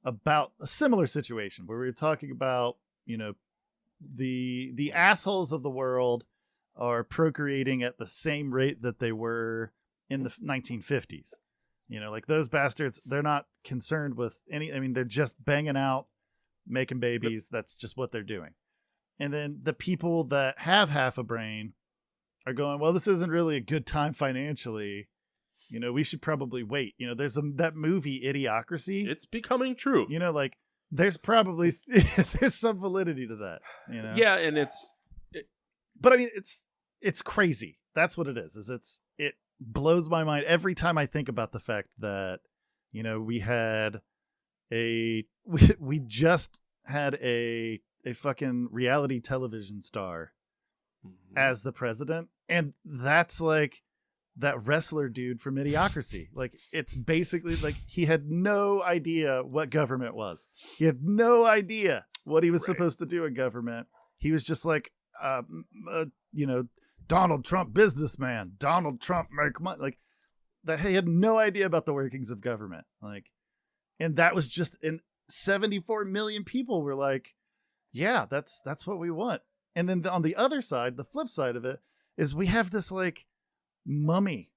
about a similar situation where we were talking about, the assholes of the world are procreating at the same rate that they were in the 1950s. Like those bastards, they're not concerned with they're just banging out, making babies. That's just what they're doing. And then the people that have half a brain are going, well, this isn't really a good time financially. We should probably wait. There's that movie Idiocracy. It's becoming true. Like there's probably there's some validity to that. Yeah, and but I mean, it's crazy. That's what it is. It blows my mind every time I think about the fact that we just had a fucking reality television star as the president, and that's like that wrestler dude from Idiocracy. Like, it's basically like he had no idea what government was. He had no idea what he was supposed to do in government. He was just like, Donald Trump businessman, Donald Trump make money. Like, that he had no idea about the workings of government. Like, and that was just 74 million people were like, yeah, that's what we want. And then on the other side, the flip side of it is we have this like mummy,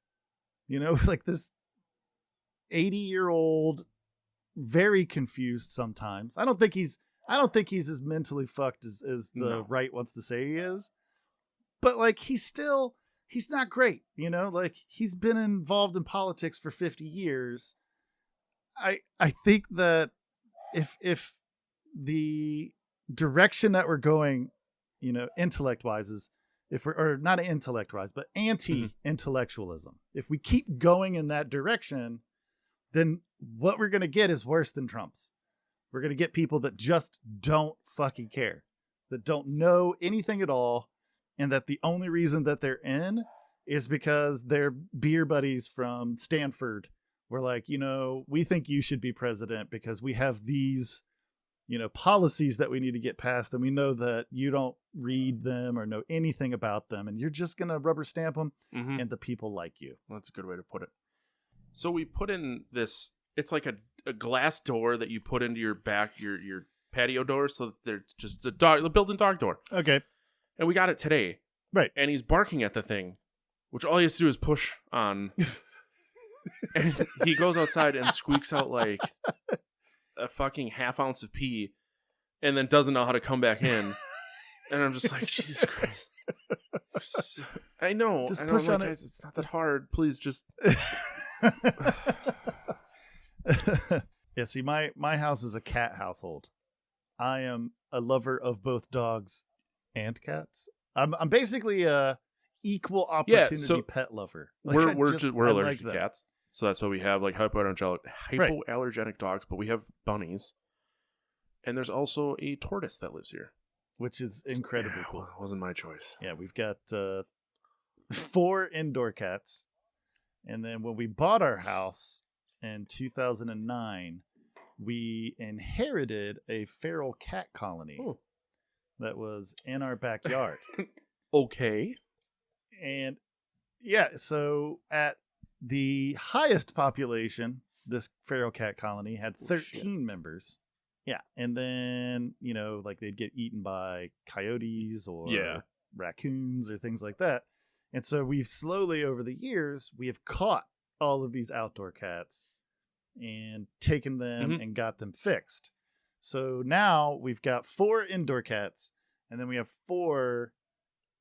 like this 80-year-old very confused sometimes. I don't think he's as mentally fucked as the right wants to say he is. But like he's not great, you know? Like he's been involved in politics for 50 years. I think that if the direction that we're going, you know, intellect-wise is or not intellect-wise, but anti-intellectualism. If we keep going in that direction, then what we're going to get is worse than Trump's. We're going to get people that just don't fucking care, that don't know anything at all, and that the only reason that they're in is because their beer buddies from Stanford were like, you know, we think you should be president because we have these, you know, policies that we need to get passed, and we know that you don't read them or know anything about them, and you're just going to rubber stamp them, and the people like you. Well, that's a good way to put it. So we put in this, it's like a glass door that you put into your back, your patio door, so that there's just a built-in dog door. Okay. And we got it today. Right. And he's barking at the thing, which all he has to do is push on. And he goes outside and squeaks out like a fucking half ounce of pee, and then doesn't know how to come back in. And I'm just like, Jesus Christ. I know. Just I push know, on like, it. guys, it's not that hard. Please just. Yeah, see, my house is a cat household. I am a lover of both dogs and cats. I'm basically a equal opportunity pet lover. Like, we're allergic to them. cats, so that's why we have like hypoallergenic dogs. But we have bunnies, and there's also a tortoise that lives here, which is incredibly cool. Well, it wasn't my choice. Yeah, we've got 4 indoor cats, and then when we bought our house in 2009, we inherited a feral cat colony that was in our backyard. Okay. And yeah, so at the highest population, this feral cat colony had 13 members. Yeah. And then, you know, like they'd get eaten by coyotes or raccoons or things like that. And so we've slowly over the years, we have caught all of these outdoor cats and taken them and got them fixed. So now we've got 4 indoor cats, and then we have 4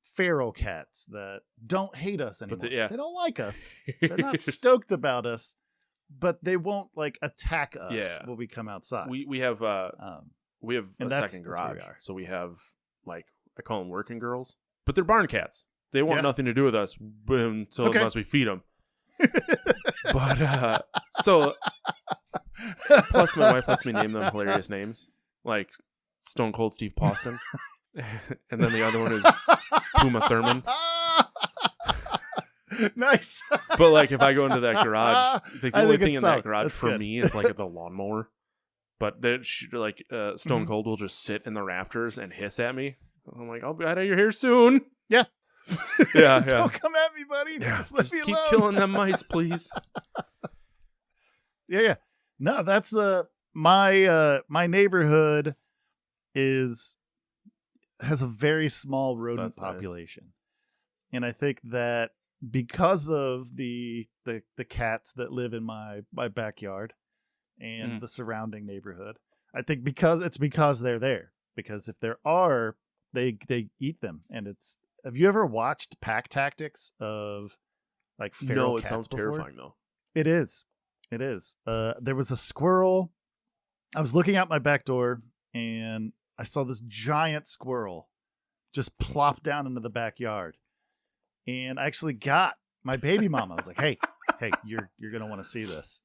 feral cats that don't hate us anymore. They don't like us. They're not stoked about us, but they won't like attack us when we come outside. We have a second garage, so we have like, I call them working girls, but they're barn cats. They want nothing to do with us unless we feed them. But so plus my wife lets me name them hilarious names like Stone Cold Steve Poston, and then the other one is Puma Thurman. Nice. But like if I go into that garage, the only thing in that garage That's for good. me is like the lawnmower. But then like Stone Cold will just sit in the rafters and hiss at me. I'm like, I'll be out of your hair soon. Yeah. Yeah. Don't come at me, buddy. Yeah. Just let me keep alone. killing them mice, please. Yeah. No, that's my neighborhood has a very small rodent population. Nice. And I think that because of the cats that live in my backyard and the surrounding neighborhood, I think because they're there. Because if there are, they eat them. And have you ever watched pack tactics of like feral cats? No, it sounds terrifying though. It is. There was a squirrel. I was looking out my back door and I saw this giant squirrel just plop down into the backyard. And I actually got my baby mama. I was like, hey, you're going to want to see this.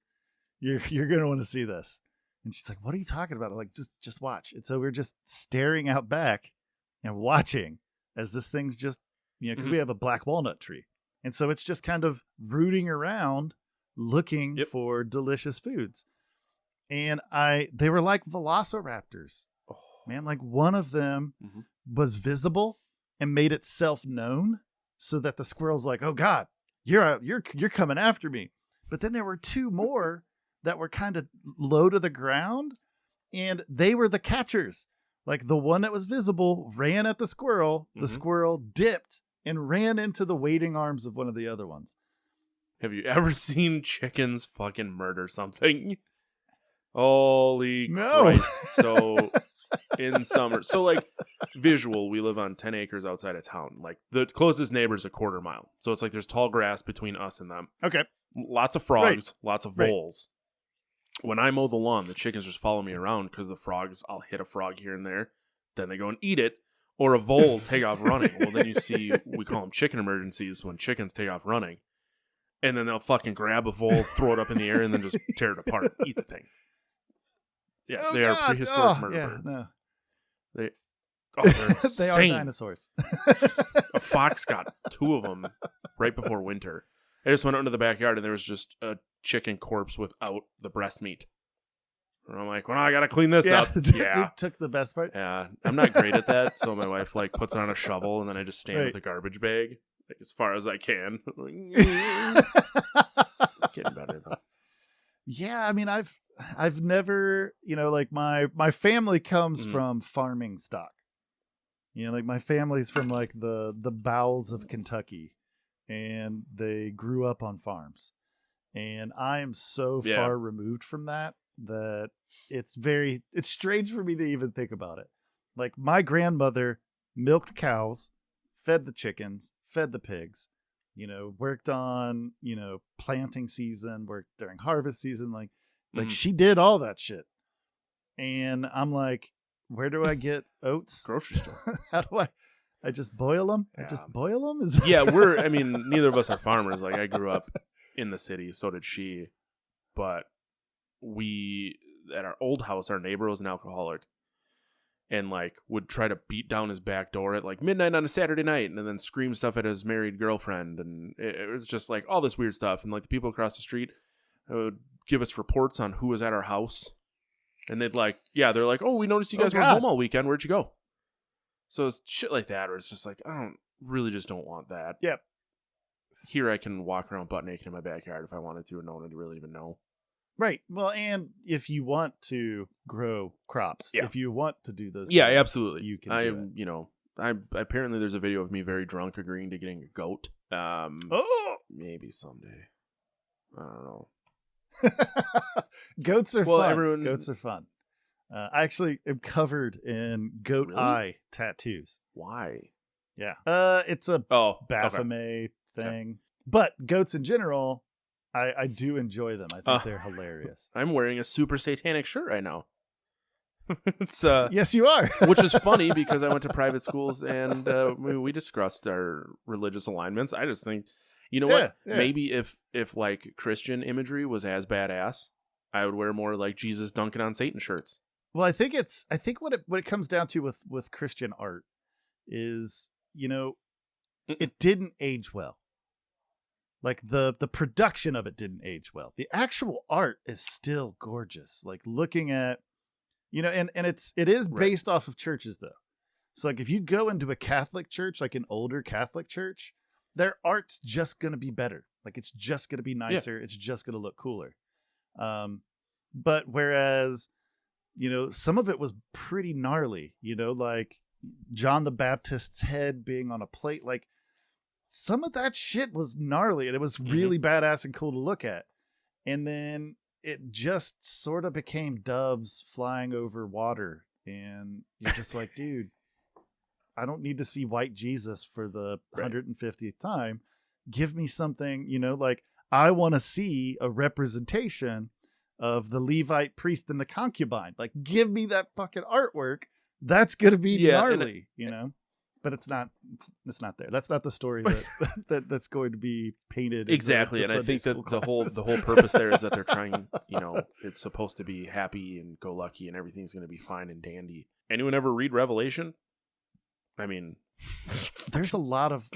You're going to want to see this. And she's like, what are you talking about? I'm like, just watch. And so we're just staring out back and watching as this thing's just, you know, because we have a black walnut tree. And so it's just kind of rooting around looking for delicious foods. And they were like velociraptors. Oh. Man, like one of them was visible and made itself known so that the squirrel's like, oh God, you're coming after me. But then there were 2 more that were kind of low to the ground, and they were the catchers. Like the one that was visible ran at the squirrel. The squirrel dipped and ran into the waiting arms of one of the other ones. Have you ever seen chickens fucking murder something? Holy No. Christ. So in summer, so like visual, we live on 10 acres outside of town. Like the closest neighbor is a quarter mile. So it's like there's tall grass between us and them. Okay. Lots of frogs, lots of voles. When I mow the lawn, the chickens just follow me around because the frogs, I'll hit a frog here and there. Then they go and eat it. Or a vole will take off running. Well, then you see, we call them chicken emergencies when chickens take off running. And then they'll fucking grab a vole, throw it up in the air, and then just tear it apart. Eat the thing. Yeah, Oh, they God. are prehistoric murder yeah, birds. No. They're They are insane. dinosaurs. A fox got 2 of them right before winter. I just went out into the backyard and there was just a chicken corpse without the breast meat. And I'm like, well, I gotta clean this up. Yeah, Took the best parts. yeah. I'm not great at that, so my wife like puts it on a shovel and then I just stand with a garbage bag like as far as I can. Getting better though. Yeah, I mean, I've never, like my family comes from farming stock. Like my family's from like the bowels of Kentucky, and they grew up on farms. And I am so far removed from that it's strange for me to even think about it. Like my grandmother milked cows, fed the chickens, fed the pigs, worked on, planting season, worked during harvest season. Like she did all that shit. And I'm like, where do I get oats? Grocery store. How do I just boil them? Yeah. I just boil them? Yeah, neither of us are farmers. Like I grew up in the city, so did she. But at our old house, our neighbor was an alcoholic and like would try to beat down his back door at like midnight on a Saturday night and then scream stuff at his married girlfriend. And it was just like all this weird stuff. And like the people across the street would give us reports on who was at our house. And they're like, oh, we noticed you guys weren't home all weekend. Where'd you go? So it's shit like that where it's just like, I don't want that. Yep. Here I can walk around butt naked in my backyard if I wanted to and no one would really even know. Right. Well, and if you want to grow crops, if you want to do those things, absolutely. You can do it. Apparently there's a video of me very drunk agreeing to getting a goat. Maybe someday. I don't know. Goats are fun. Goats are fun. I actually am covered in goat eye tattoos. Why? Yeah. It's a Baphomet thing. Okay. But goats in general, I do enjoy them. I think they're hilarious. I'm wearing a super satanic shirt right now. It's yes, you are. Which is funny because I went to private schools and we discussed our religious alignments. I just think, you know what? Yeah. Maybe if like Christian imagery was as badass, I would wear more like Jesus dunking on Satan shirts. Well, I think what it comes down to with Christian art is, it didn't age well. Like the production of it didn't age well. The actual art is still gorgeous. Like looking at, and it is based off of churches though. So like if you go into a Catholic church, like an older Catholic church, their art's just going to be better. Like it's just going to be nicer. Yeah. It's just going to look cooler. But whereas, some of it was pretty gnarly, like John the Baptist's head being on a plate, like some of that shit was gnarly and it was really badass and cool to look at. And then it just sort of became doves flying over water. And you're just like, dude, I don't need to see white Jesus for the 150th time. Give me something, like I want to see a representation of the Levite priest and the concubine. Like, give me that fucking artwork. That's going to be gnarly, but it's not there. That's not the story that's going to be painted. Exactly. And I think that the whole purpose there is that they're trying, it's supposed to be happy and go lucky and everything's going to be fine and dandy. Anyone ever read Revelation? I mean, there's a lot of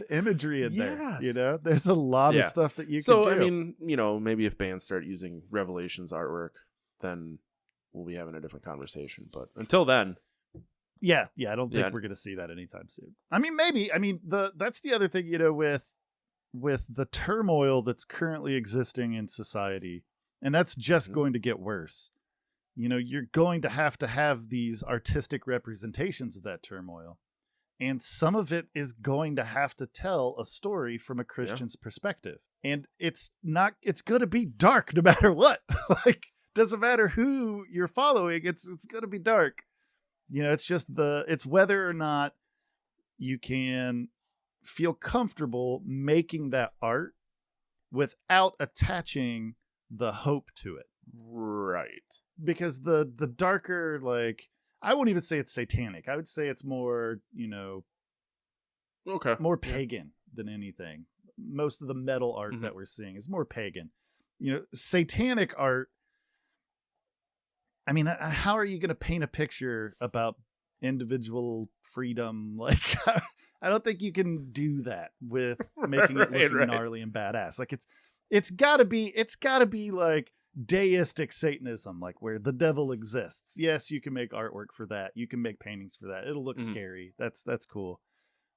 imagery in there, there's a lot of stuff that you can do. I mean, maybe if bands start using Revelation's artwork, then we'll be having a different conversation. But until then, I don't think we're going to see that anytime soon. I mean, maybe, that's the other thing, with the turmoil that's currently existing in society, and that's just going to get worse. You're going to have these artistic representations of that turmoil. And some of it is going to have to tell a story from a Christian's perspective. And it's going to be dark no matter what. Like, Doesn't matter who you're following. It's going to be dark. It's just it's whether or not you can feel comfortable making that art without attaching the hope to it. Right. Because the darker, like, I won't even say it's satanic. I would say it's more, more pagan than anything. Most of the metal art that we're seeing is more pagan. Satanic art, I mean, how are you going to paint a picture about individual freedom? Like, I don't think you can do that with making it look gnarly and badass. Like, it's gotta be like deistic Satanism, like where the devil exists. Yes, you can make artwork for that. You can make paintings for that. It'll look scary. That's cool.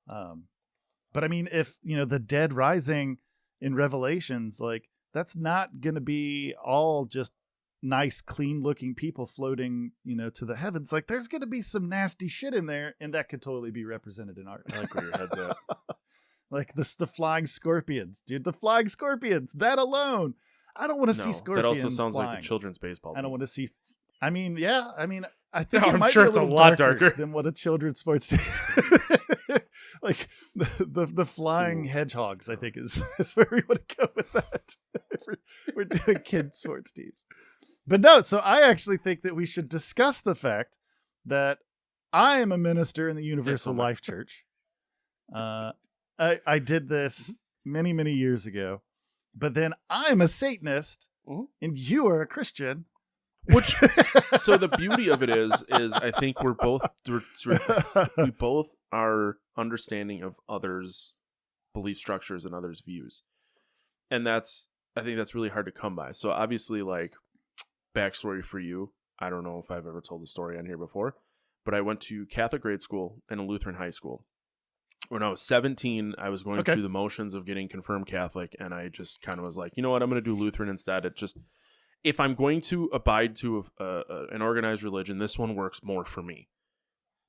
But I mean, if the dead rising in Revelations, like, that's not gonna be all just nice, clean looking people floating, to the heavens. Like, there's going to be some nasty shit in there, and that could totally be represented in art. I like where your head's at. Like the flying scorpions, dude. The flying scorpions, that alone. I don't want to see scorpions. That also sounds flying. like a children's baseball team. I don't want to see. I mean, yeah. I mean, I think I'm sure it's a lot darker than what a children's sports team. Like the flying hedgehogs, I think is where we want to go with that. We're doing kid sports teams. But no, so I actually think that we should discuss the fact that I am a minister in the Universal Life Church. I did this many, many years ago, but then I'm a Satanist and you are a Christian. Which, so the beauty of it is I think we both are understanding of others' belief structures and others' views. And I think that's really hard to come by. So obviously, like, backstory for you, I don't know if I've ever told the story on here before, but I went to Catholic grade school and a Lutheran high school. When I was 17, I was going through the motions of getting confirmed Catholic, and I just kind of was like, you know what, I'm going to do Lutheran instead. If I'm going to abide to an organized religion, this one works more for me.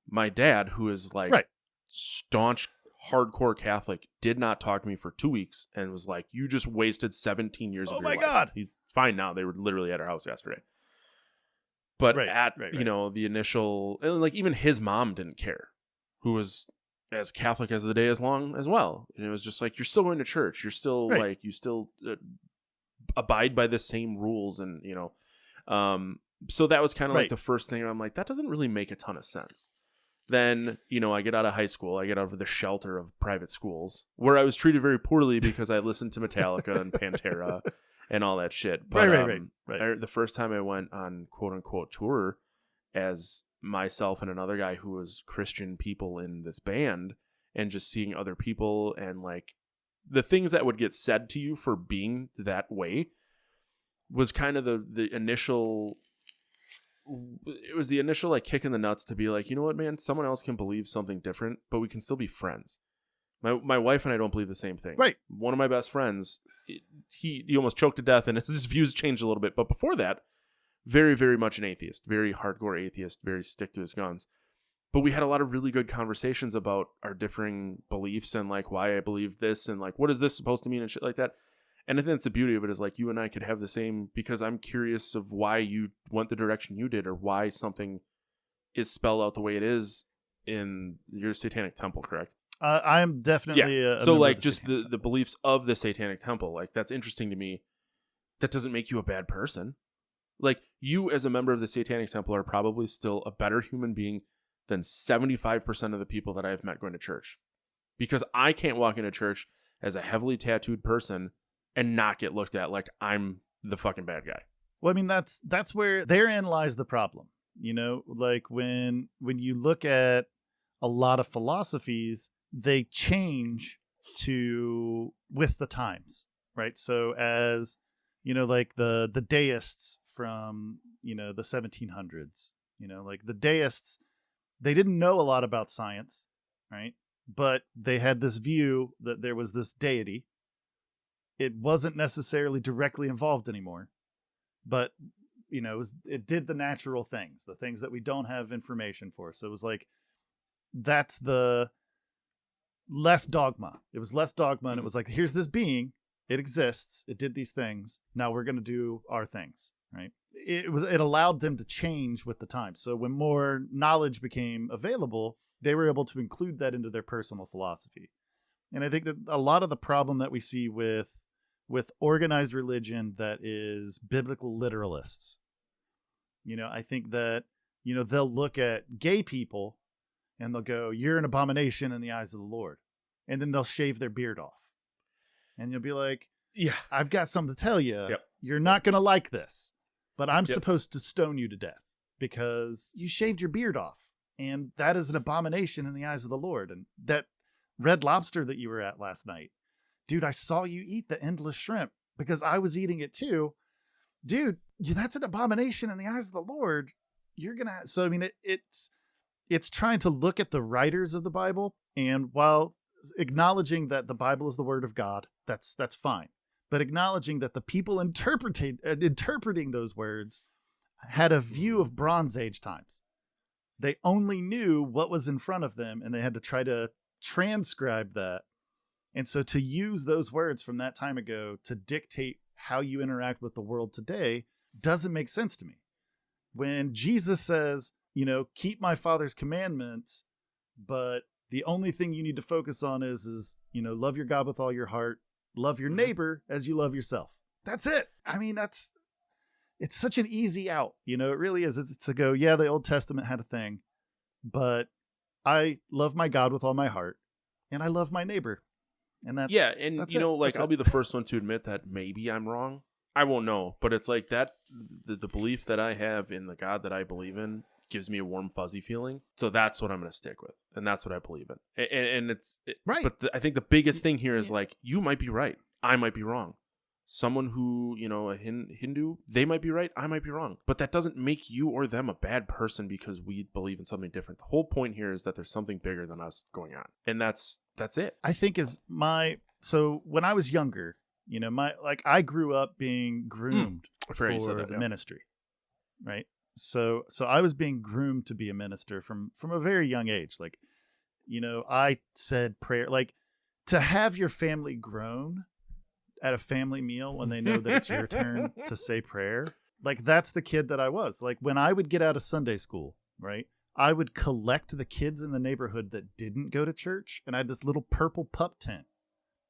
My dad, who is like staunch, hardcore Catholic, did not talk to me for 2 weeks and was like, you just wasted 17 years of your life. Oh my God. He's fine now. They were literally at our house yesterday. But the initial, like, even his mom didn't care, who was as Catholic as the day is long as well. And it was just like, you're still going to church. You're still like, you still abide by the same rules. And, so that was kind of like the first thing. I'm like, that doesn't really make a ton of sense. Then, I get out of high school. I get out of the shelter of private schools where I was treated very poorly because I listened to Metallica and Pantera and all that shit. But the first time I went on quote unquote tour as myself and another guy who was Christian people in this band, and just seeing other people and like the things that would get said to you for being that way was kind of the initial. It was the initial like kick in the nuts to be like, you know what, man, someone else can believe something different, but we can still be friends. My wife and I don't believe the same thing. Right. One of my best friends, he almost choked to death, and his views changed a little bit. But before that, very, very much an atheist, very hardcore atheist, very stick to his guns. But we had a lot of really good conversations about our differing beliefs and like why I believe this and like what is this supposed to mean and shit like that. And I think that's the beauty of it, is like you and I could have the same, because I'm curious of why you went the direction you did, or why something is spelled out the way it is in your Satanic Temple, correct? I'm definitely a so like just the beliefs of the Satanic Temple, like that's interesting to me. That doesn't make you a bad person. Like, you as a member of the Satanic Temple are probably still a better human being than 75% of the people that I've met going to church, because I can't walk into church as a heavily tattooed person and not get looked at like I'm the fucking bad guy. Well, I mean, that's where therein lies the problem. Like when you look at a lot of philosophies, they change with the times, right? So as like the deists from the 1700s, like the deists, they didn't know a lot about science, right? But they had this view that there was this deity. It wasn't necessarily directly involved anymore, but it did the natural things, the things that we don't have information for. So it was like, that's the less dogma. It was less dogma, and it was like, here's this being, it exists, it did these things, now we're going to do our things. right? It allowed them to change with the times. So when more knowledge became available, they were able to include that into their personal philosophy. And I think that a lot of the problem that we see with organized religion that is biblical literalists, I think that, they'll look at gay people and they'll go, "You're an abomination in the eyes of the Lord." And then they'll shave their beard off. And you'll be like, yeah, "I've got something to tell you. Yep. You're not going to like this, but I'm supposed to stone you to death because you shaved your beard off. And that is an abomination in the eyes of the Lord." And that Red Lobster that you were at last night, dude, I saw you eat the endless shrimp because I was eating it too. Dude, that's an abomination in the eyes of the Lord. You're going to, so I mean, it's trying to look at the writers of the Bible, and while acknowledging that the Bible is the word of God, that's fine. But acknowledging that the people interpreting those words had a view of Bronze Age times. They only knew what was in front of them, and they had to try to transcribe that. And so to use those words from that time ago to dictate how you interact with the world today doesn't make sense to me. When Jesus says, keep my Father's commandments, but the only thing you need to focus on is love your God with all your heart, love your neighbor as you love yourself. That's it. I mean, it's such an easy out. It really is. It's to go, yeah, the Old Testament had a thing, but I love my God with all my heart and I love my neighbor. And that's, and that's I'll be the first one to admit that maybe I'm wrong. I won't know, but it's like that, the belief that I have in the God that I believe in gives me a warm, fuzzy feeling. So that's what I'm going to stick with. And that's what I believe in. And right. But I think the biggest thing here is like, you might be right. I might be wrong. Someone who, a Hindu, they might be right. I might be wrong. But that doesn't make you or them a bad person because we believe in something different. The whole point here is that there's something bigger than us going on. And that's it. I think so when I was younger, I grew up being groomed for the ministry, right? So I was being groomed to be a minister from a very young age. Like, I said prayer, like to have your family groan at a family meal when they know that it's your turn to say prayer. Like that's the kid that I was. Like when I would get out of Sunday school, right? I would collect the kids in the neighborhood that didn't go to church. And I had this little purple pup tent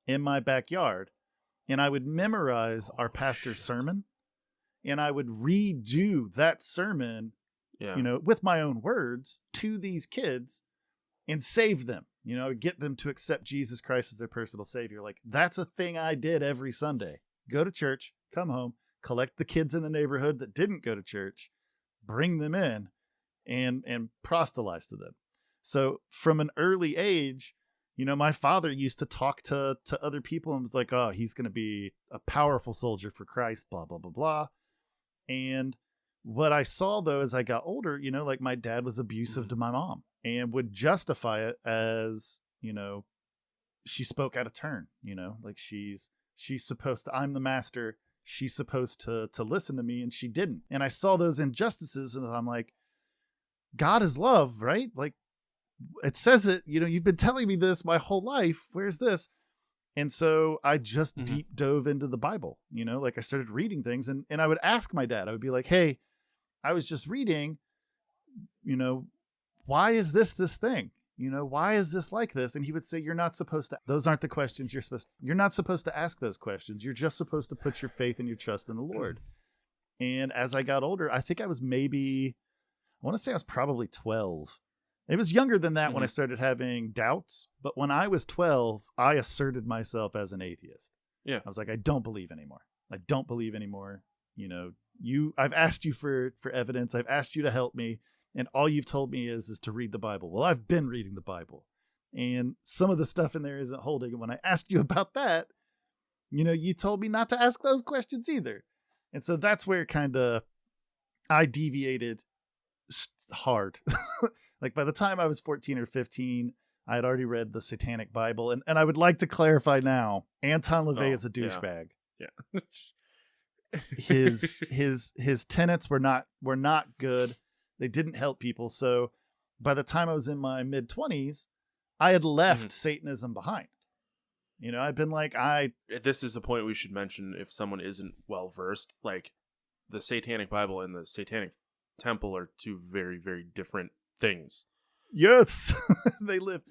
in my backyard. And I would memorize our pastor's sermon. And I would redo that sermon, with my own words to these kids and save them, get them to accept Jesus Christ as their personal savior. Like that's a thing I did every Sunday. Go to church, come home, collect the kids in the neighborhood that didn't go to church, bring them in and proselytize to them. So from an early age, my father used to talk to other people and was like, "Oh, he's going to be a powerful soldier for Christ, blah, blah, blah, blah." And what I saw though, as I got older, like my dad was abusive to my mom and would justify it as, she spoke out of turn, like she's supposed to, I'm the master. She's supposed to listen to me and she didn't. And I saw those injustices and I'm like, God is love, right? Like it says it, you've been telling me this my whole life. Where's this? And so I just deep dove into the Bible, like I started reading things and I would ask my dad, I would be like, "Hey, I was just reading, why is this thing? Why is this like this?" And he would say, "You're not supposed to, those aren't the questions you're not supposed to ask those questions. You're just supposed to put your faith and your trust in the Lord." And as I got older, I think I was probably 12. It was younger than that when I started having doubts. But when I was 12, I asserted myself as an atheist. Yeah. I was like, I don't believe anymore. I've asked you for evidence. I've asked you to help me. And all you've told me is to read the Bible. Well, I've been reading the Bible. And some of the stuff in there isn't holding. And when I asked you about that, you told me not to ask those questions either. And so that's where kind of I deviated hard. Like by the time I was 14 or 15, I had already read the Satanic Bible. And I would like to clarify now, Anton LaVey is a douchebag. Yeah. His tenets were not good. They didn't help people. So by the time I was in my mid 20s, I had left Satanism behind. I've been like, this is the point we should mention if someone isn't well versed, like the Satanic Bible and the Satanic Temple are two very, very different things. Yes. They live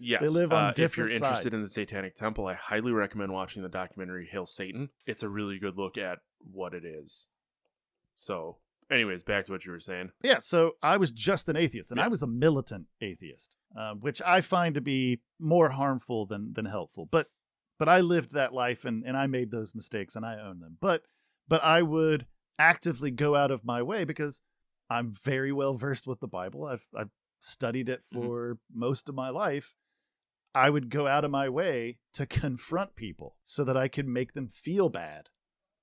on different if you're interested sides. in the Satanic Temple, I highly recommend watching the documentary Hail Satan. It's a really good look at what it is. So, anyways, back to what you were saying. Yeah, so I was just an atheist, and Yeah. I was a militant atheist, which I find to be more harmful than helpful. But I lived that life, and I made those mistakes, and I own them. But I would actively go out of my way because I'm very well versed with the Bible. I've studied it for most of my life. I would go out of my way to confront people so that I could make them feel bad.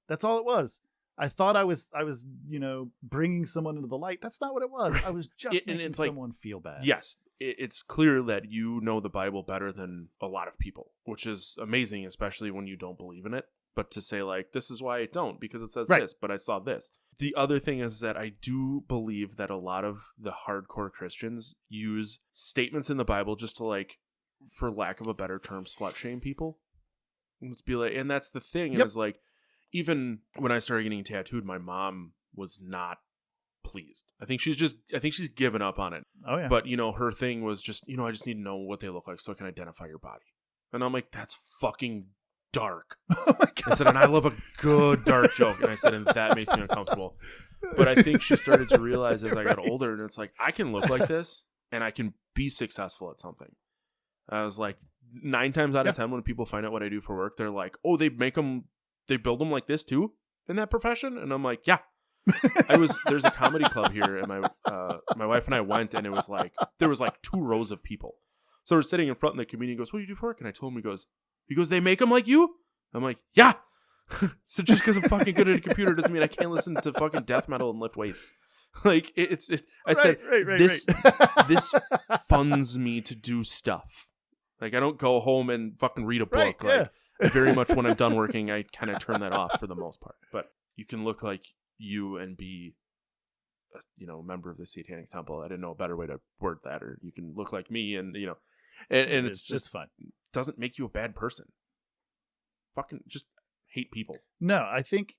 That's all it was. I thought I was, bringing someone into the light. That's not what it was. I was just making someone feel bad. Yes, it's clear that you know the Bible better than a lot of people, which is amazing, especially when you don't believe in it. But to say, like, this is why I don't, because it says this, but I saw this. The other thing is that I do believe that a lot of the hardcore Christians use statements in the Bible just to, like, for lack of a better term, slut shame people. Let's be like, and that's the thing. Yep. Is like, even when I started getting tattooed, my mom was not pleased. I think she's given up on it. Oh yeah. But, her thing was just, I just need to know what they look like so I can identify your body. And I'm like, that's fucking dark. Oh my God. I said, and I love a good dark joke. And I said, and that makes me uncomfortable. But I think she started to realize as I got older, and it's like, I can look like this and I can be successful at something. I was like, 9 times out of 10, when people find out what I do for work, they're like, oh, they build them like this too in that profession? And I'm like, yeah. There's a comedy club here, and my wife and I went, and it was like, there was like 2 rows of people. So we're sitting in front, and the comedian goes, what do you do for work? And I told him, he goes, they make them like you? I'm like, yeah. So just because I'm fucking good at a computer doesn't mean I can't listen to fucking death metal and lift weights. Like, I said, this funds me to do stuff. Like, I don't go home and fucking read a book. Like, very much when I'm done working, I kind of turn that off for the most part. But you can look like you and be a member of the Satanic Temple. I didn't know a better way to word that. Or you can look like me, and and it's just fun. Doesn't make you a bad person. Fucking just hate people. No, I think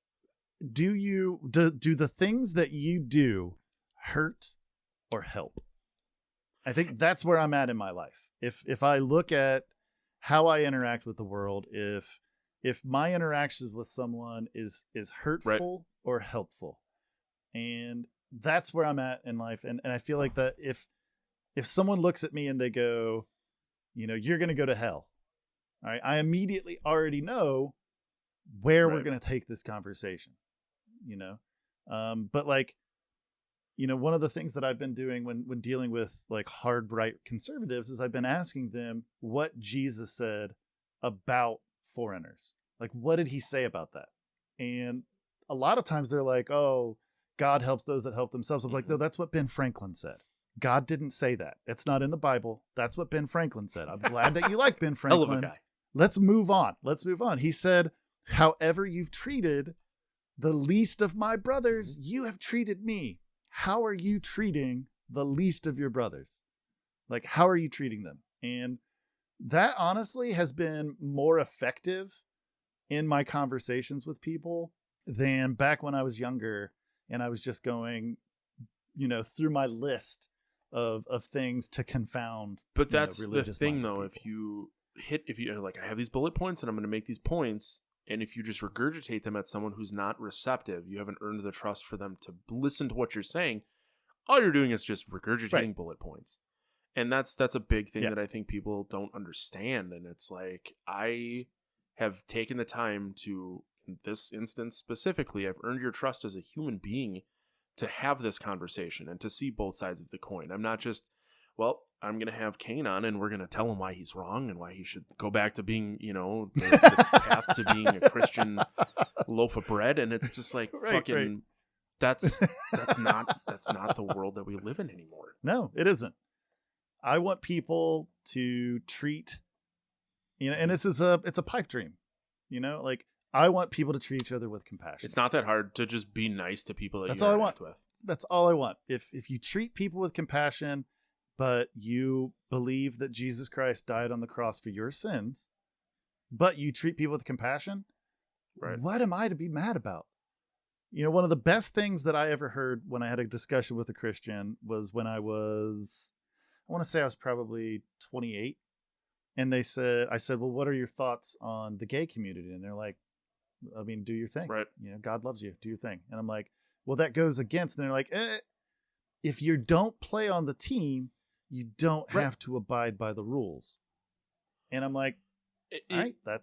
do the things that you do hurt or help? I think that's where I'm at in my life. If I look at how I interact with the world, if my interactions with someone is hurtful or helpful, and that's where I'm at in life. And I feel like that if someone looks at me and they go, you're going to go to hell. All right. I immediately already know where we're going to take this conversation, but like, one of the things that I've been doing when dealing with like hard right conservatives is I've been asking them what Jesus said about foreigners. Like, what did he say about that? And a lot of times they're like, oh, God helps those that help themselves. I'm like, no, that's what Ben Franklin said. God didn't say that. It's not in the Bible. That's what Ben Franklin said. I'm glad that you like Ben Franklin. Hell of a guy. Let's move on. He said, however you've treated the least of my brothers, you have treated me. How are you treating the least of your brothers? Like, how are you treating them? And that honestly has been more effective in my conversations with people than back when I was younger and I was just going, through my list of things to confound. But that's the thing, though. People. If you like, I have these bullet points and I'm going to make these points. And if you just regurgitate them at someone who's not receptive, you haven't earned the trust for them to listen to what you're saying. All you're doing is just regurgitating bullet points. And that's a big thing that I think people don't understand. And it's like, I have taken the time to, in this instance specifically, I've earned your trust as a human being to have this conversation and to see both sides of the coin. I'm not just, I'm going to have Kaine on and we're going to tell him why he's wrong and why he should go back to being, the path to being a Christian loaf of bread. And it's just like, that's not the world that we live in anymore. No, it isn't. I want people to treat, and it's a pipe dream, like I want people to treat each other with compassion. It's not that hard to just be nice to people that that's you all interact I want. with. That's all I want. If you treat people with compassion, but you believe that Jesus Christ died on the cross for your sins, but you treat people with compassion, what am I to be mad about? one of the best things that I ever heard when I had a discussion with a Christian was when I want to say I was probably 28. And I said, well, what are your thoughts on the gay community? And they're like, I mean, do your thing. Right. God loves you. Do your thing. And I'm like, well, that goes against. And they're like, if you don't play on the team, you don't have to abide by the rules. And I'm like, all right, that.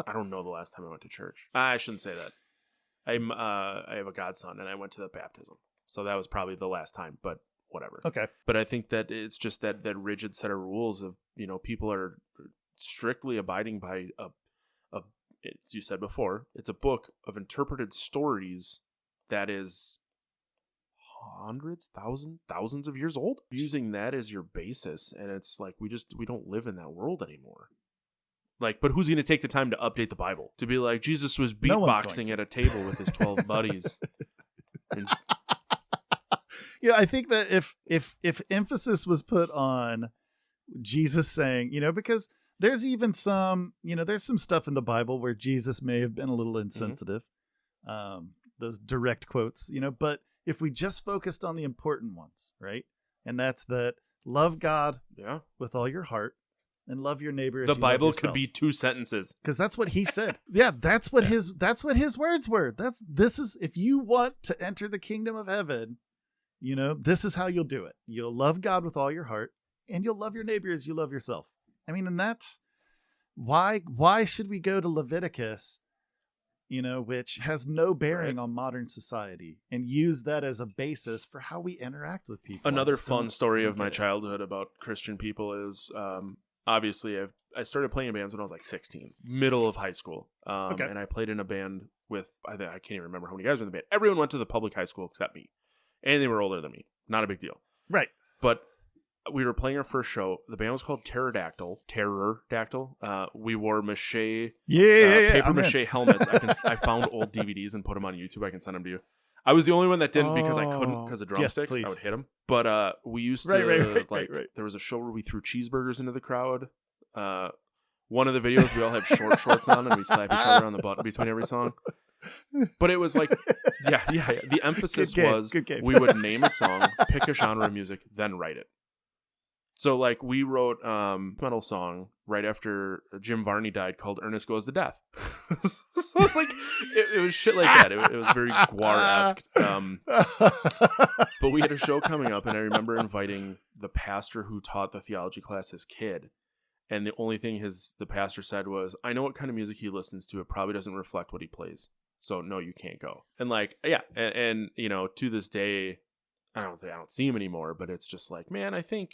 I don't know the last time I went to church. I shouldn't say that. I have a godson, and I went to the baptism, so that was probably the last time. But whatever. Okay. But I think that it's just that rigid set of rules of people are strictly abiding by as you said before, it's a book of interpreted stories that is hundreds, thousands of years old. Using that as your basis, and it's like we don't live in that world anymore. Like, but who's going to take the time to update the Bible to be like Jesus was beatboxing at a table with his 12 buddies? And, I think that if emphasis was put on Jesus saying, because there's even some, there's some stuff in the Bible where Jesus may have been a little insensitive, those direct quotes, but if we just focused on the important ones, right? And that's that love God with all your heart and love your neighbor as the you Bible love could be 2 sentences. Because that's what he said. Yeah, that's what his words were. This is if you want to enter the kingdom of heaven, this is how you'll do it. You'll love God with all your heart, and you'll love your neighbor as you love yourself. I mean, and that's why should we go to Leviticus, which has no bearing on modern society, and use that as a basis for how we interact with people. Another fun story of my childhood about Christian people is obviously I started playing in bands when I was like 16, middle of high school. And I played in a band with, I can't even remember how many guys were in the band. Everyone went to the public high school except me. And they were older than me. Not a big deal. Right. But we were playing our first show. The band was called Terror-Dactyl. We wore paper mache helmets. I found old DVDs and put them on YouTube. I can send them to you. I was the only one that didn't because I couldn't because of drumsticks. I would hit them. But we used to there was a show where we threw cheeseburgers into the crowd. One of the videos we all had short shorts on and we slap each other on the butt between every song. But it was like, the emphasis was we would name a song, pick a genre of music, then write it. So like we wrote metal song right after Jim Varney died called Ernest Goes to Death. So it's like it was shit like that. It was very Gwar-esque. But we had a show coming up, and I remember inviting the pastor who taught the theology class his kid. And the only thing the pastor said was, I know what kind of music he listens to. It probably doesn't reflect what he plays. So no, you can't go. And like, and to this day, I don't see him anymore, but it's just like, man, I think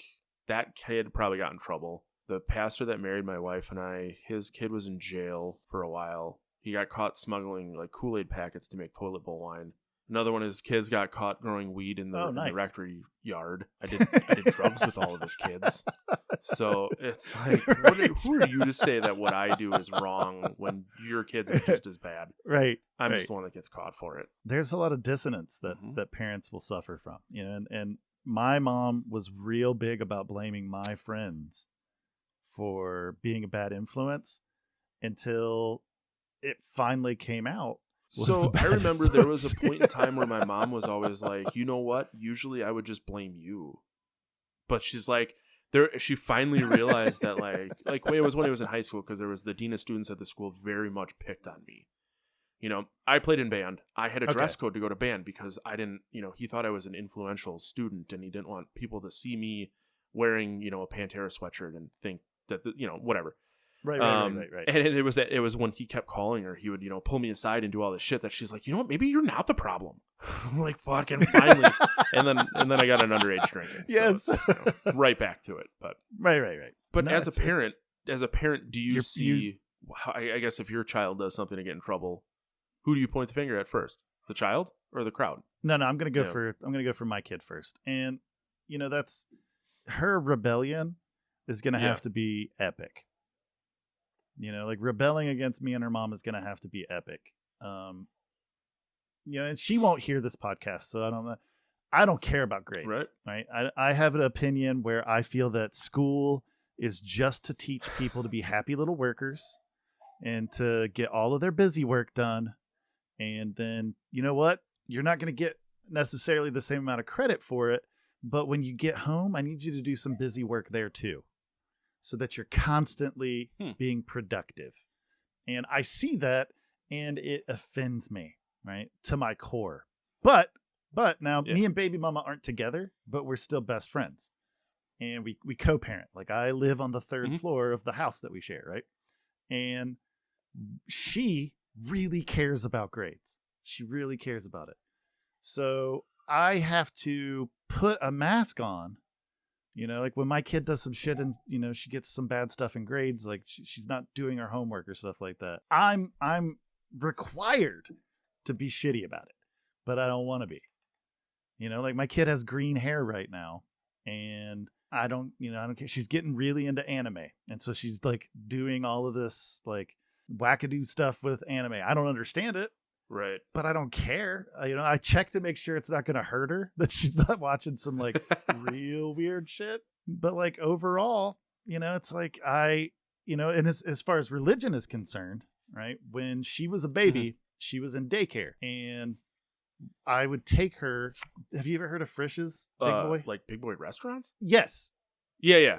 that kid probably got in trouble. The pastor that married my wife and I, his kid was in jail for a while. He got caught smuggling like Kool-Aid packets to make toilet bowl wine. Another one of his kids got caught growing weed in the rectory yard. I did drugs with all of his kids. So it's like, who are you to say that what I do is wrong when your kids are just as bad? Right. I'm just the one that gets caught for it. There's a lot of dissonance that parents will suffer from, and my mom was real big about blaming my friends for being a bad influence until it finally came out. So I remember there was a point in time where my mom was always like, you know what? Usually I would just blame you. But she's like, she finally realized that like it was when I was in high school, because there was the dean of students at the school very much picked on me. I played in band. I had a dress code to go to band because I didn't, he thought I was an influential student and he didn't want people to see me wearing, a Pantera sweatshirt and think that, whatever. Right. And it was when he kept calling her, he would, pull me aside and do all this shit that she's like, you know what, maybe you're not the problem. I'm like, fucking finally. and then I got an underage drinking. Yes. So right back to it. But right. But no, as a parent, do you see, I guess if your child does something to get in trouble, who do you point the finger at first? The child or the crowd? No, I'm going to go for my kid first. And that's her rebellion is going to have to be epic. Like rebelling against me and her mom is going to have to be epic. And she won't hear this podcast, so I don't care about grades. Right. I have an opinion where I feel that school is just to teach people to be happy little workers and to get all of their busy work done. And then, you know what? you're not going to get necessarily the same amount of credit for it, but when you get home, I need you to do some busy work there too, so that you're constantly being productive. And I see that, and it offends me, right, to my core. But now me and baby mama aren't together, but we're still best friends. And we co-parent. Like, I live on the third floor of the house that we share, right? And she really cares about grades. She really cares about it. So I have to put a mask on, like when my kid does some shit and, she gets some bad stuff in grades, like she's not doing her homework or stuff like that. I'm required to be shitty about it, but I don't want to be. Like my kid has green hair right now, and I don't care. She's getting really into anime. And so she's like doing all of this like wackadoo stuff with anime. I don't understand it. Right. But I don't care. I check to make sure it's not going to hurt her, that she's not watching some like real weird shit. But like overall, it's like and as far as religion is concerned, right? When she was a baby, she was in daycare, and I would take her. Have you ever heard of Frisch's Big Boy? Like Big Boy restaurants? Yes. Yeah.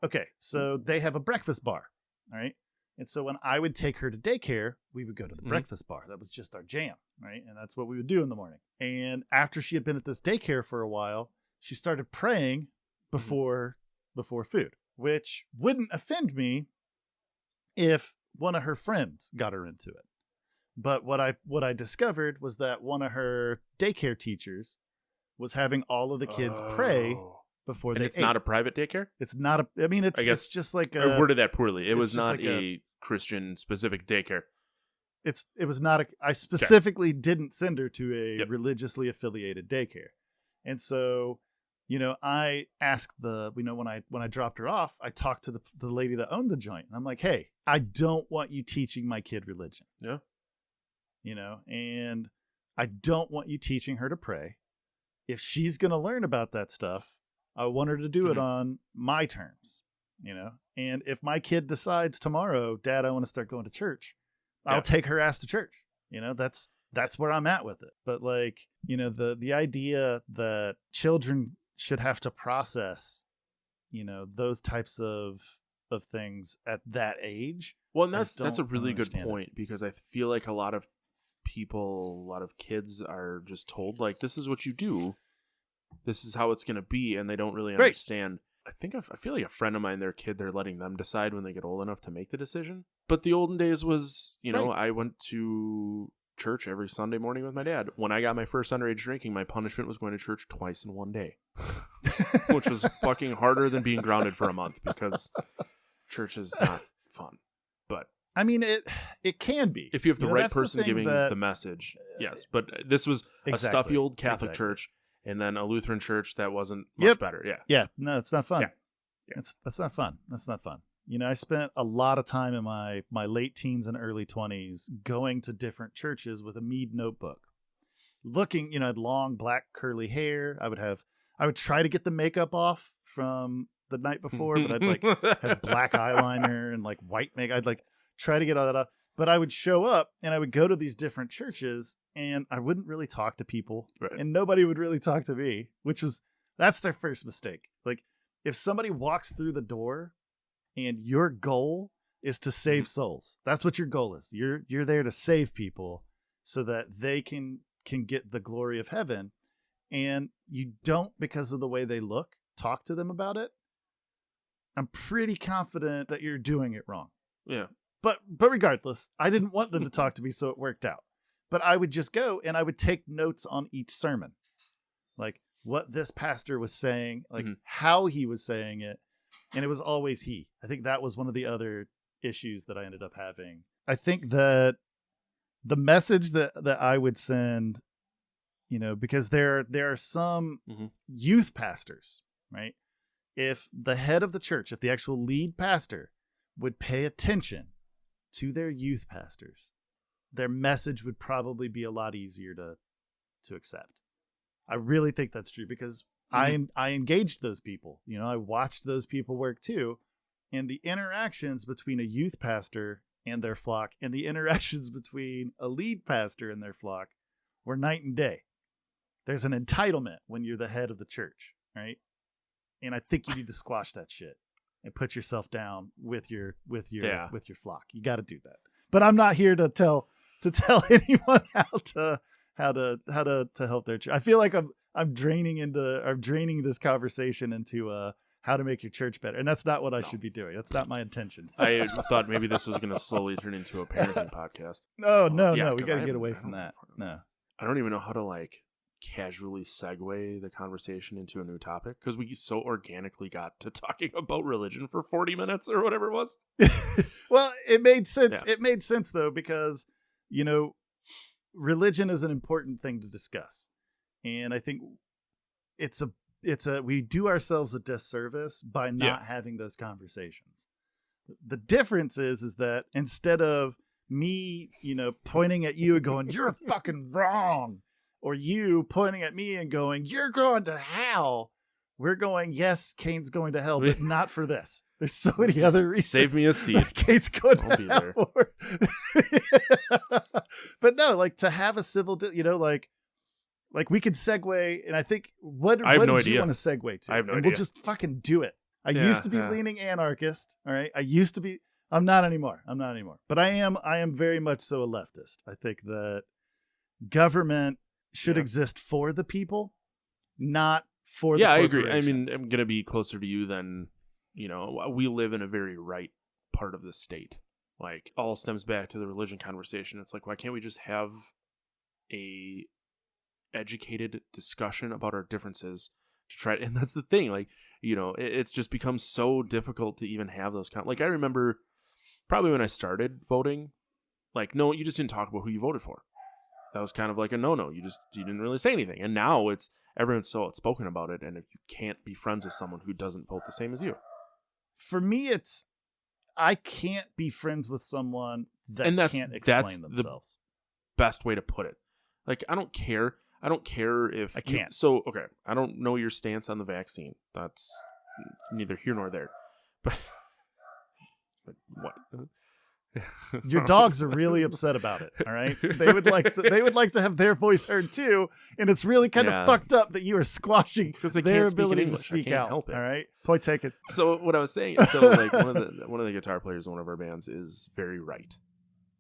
Okay. So they have a breakfast bar. All right. And so when I would take her to daycare, we would go to the breakfast bar. That was just our jam, right? And that's what we would do in the morning. And after she had been at this daycare for a while, she started praying before food, which wouldn't offend me if one of her friends got her into it. But what I discovered was that one of her daycare teachers was having all of the kids pray before they ate. It's not a private daycare? It's not a, I mean, it's just like a... I worded that poorly. It was not like a Christian-specific daycare. It was not a... I specifically didn't send her to a religiously affiliated daycare. And so, I asked when I dropped her off, I talked to the lady that owned the joint. And I'm like, hey, I don't want you teaching my kid religion. Yeah. And I don't want you teaching her to pray. If she's going to learn about that stuff, I want her to do it on my terms, and if my kid decides tomorrow, Dad, I want to start going to church, I'll take her ass to church. That's where I'm at with it. But like, the idea that children should have to process, those types of things at that age. Well, and that's a really good point, because I feel like a lot of kids are just told, like, this is what you do, this is how it's going to be, and they don't really understand. I feel like a friend of mine, they're letting them decide when they get old enough to make the decision. But the olden days was, I went to church every Sunday morning with my dad. When I got my first underage drinking, my punishment was going to church twice in one day, which was fucking harder than being grounded for a month, because church is not fun. But I mean, it can be if you have the right person giving the message. Yes, but this was a stuffy old Catholic church, and then a Lutheran church that wasn't much better. Yeah. No, it's not fun. Yeah. That's not fun. That's not fun. I spent a lot of time in my late teens and early 20s going to different churches with a Mead notebook, looking. I had long black curly hair. I would try to get the makeup off from the night before, but I'd like have black eyeliner and like white makeup. I'd like try to get all that off, but I would show up and I would go to these different churches, and I wouldn't really talk to people, and nobody would really talk to me, that's their first mistake. Like, if somebody walks through the door and your goal is to save souls, that's what your goal is. You're there to save people so that they can get the glory of heaven, and you don't, because of the way they look, talk to them about it, I'm pretty confident that you're doing it wrong. Yeah. But regardless, I didn't want them to talk to me, so it worked out. But I would just go and I would take notes on each sermon, like what this pastor was saying, like how he was saying it. And it was always he. I think that was one of the other issues that I ended up having. I think that the message that I would send, because there are some youth pastors, right? If the head of the church, if the actual lead pastor would pay attention to their youth pastors, their message would probably be a lot easier to accept. I really think that's true, because I engaged those people. I watched those people work too, and the interactions between a youth pastor and their flock, and the interactions between a lead pastor and their flock, We're night and day. There's an entitlement when you're the head of the church, right? And I think you need to squash that shit and put yourself down with your flock. You got to do that. But I'm not here to tell anyone how to help their church. I feel like I'm draining this conversation into how to make your church better, and that's not what I should be doing. That's not my intention. I thought maybe this was going to slowly turn into a parenting podcast. No, Yeah, we got to get away from that. No, I don't even know how to like casually segue the conversation into a new topic because we so organically got to talking about religion for 40 minutes or whatever it was. Well, it made sense. Yeah. It made sense though, because religion is an important thing to discuss, and I think we do ourselves a disservice by not having those conversations. The difference is that instead of me, pointing at you and going, "You're fucking wrong," or you pointing at me and going, "You're going to hell," we're going, "Yes, Kaine's going to hell, but not for this." There's so many other reasons. Save me a seat. Kaine's going I'll to be hell there. for. But no, like to have a civil, like we could segue, and I think what did you want to segue to? I have no and idea. We'll just fucking do it. I used to be leaning anarchist. All right, I'm not anymore. But I am very much so a leftist. I think that government should exist for the people, not for the I corporations. agree. I mean, I'm gonna be closer to you than we live in a very right part of the state. Like, all stems back to the religion conversation. It's like, why can't we just have a educated discussion about our differences to try and that's the thing, like, it's just become so difficult to even have those like, I remember probably when I started voting, like, no, you just didn't talk about who you voted for. That was kind of like a no, you didn't really say anything. And now everyone's so outspoken about it, and if you can't be friends with someone who doesn't vote the same as you. For me, I can't be friends with someone that can't explain themselves. The best way to put it. Like, I don't care if I can't. Okay, I don't know your stance on the vaccine. That's neither here nor there. But what? Your dogs are really upset about it. All right, they would like to have their voice heard too, and it's really kind of fucked up that you are squashing their ability to speak out. Help it. All right, point taken. So what I was saying is, like one of the guitar players in one of our bands is very right,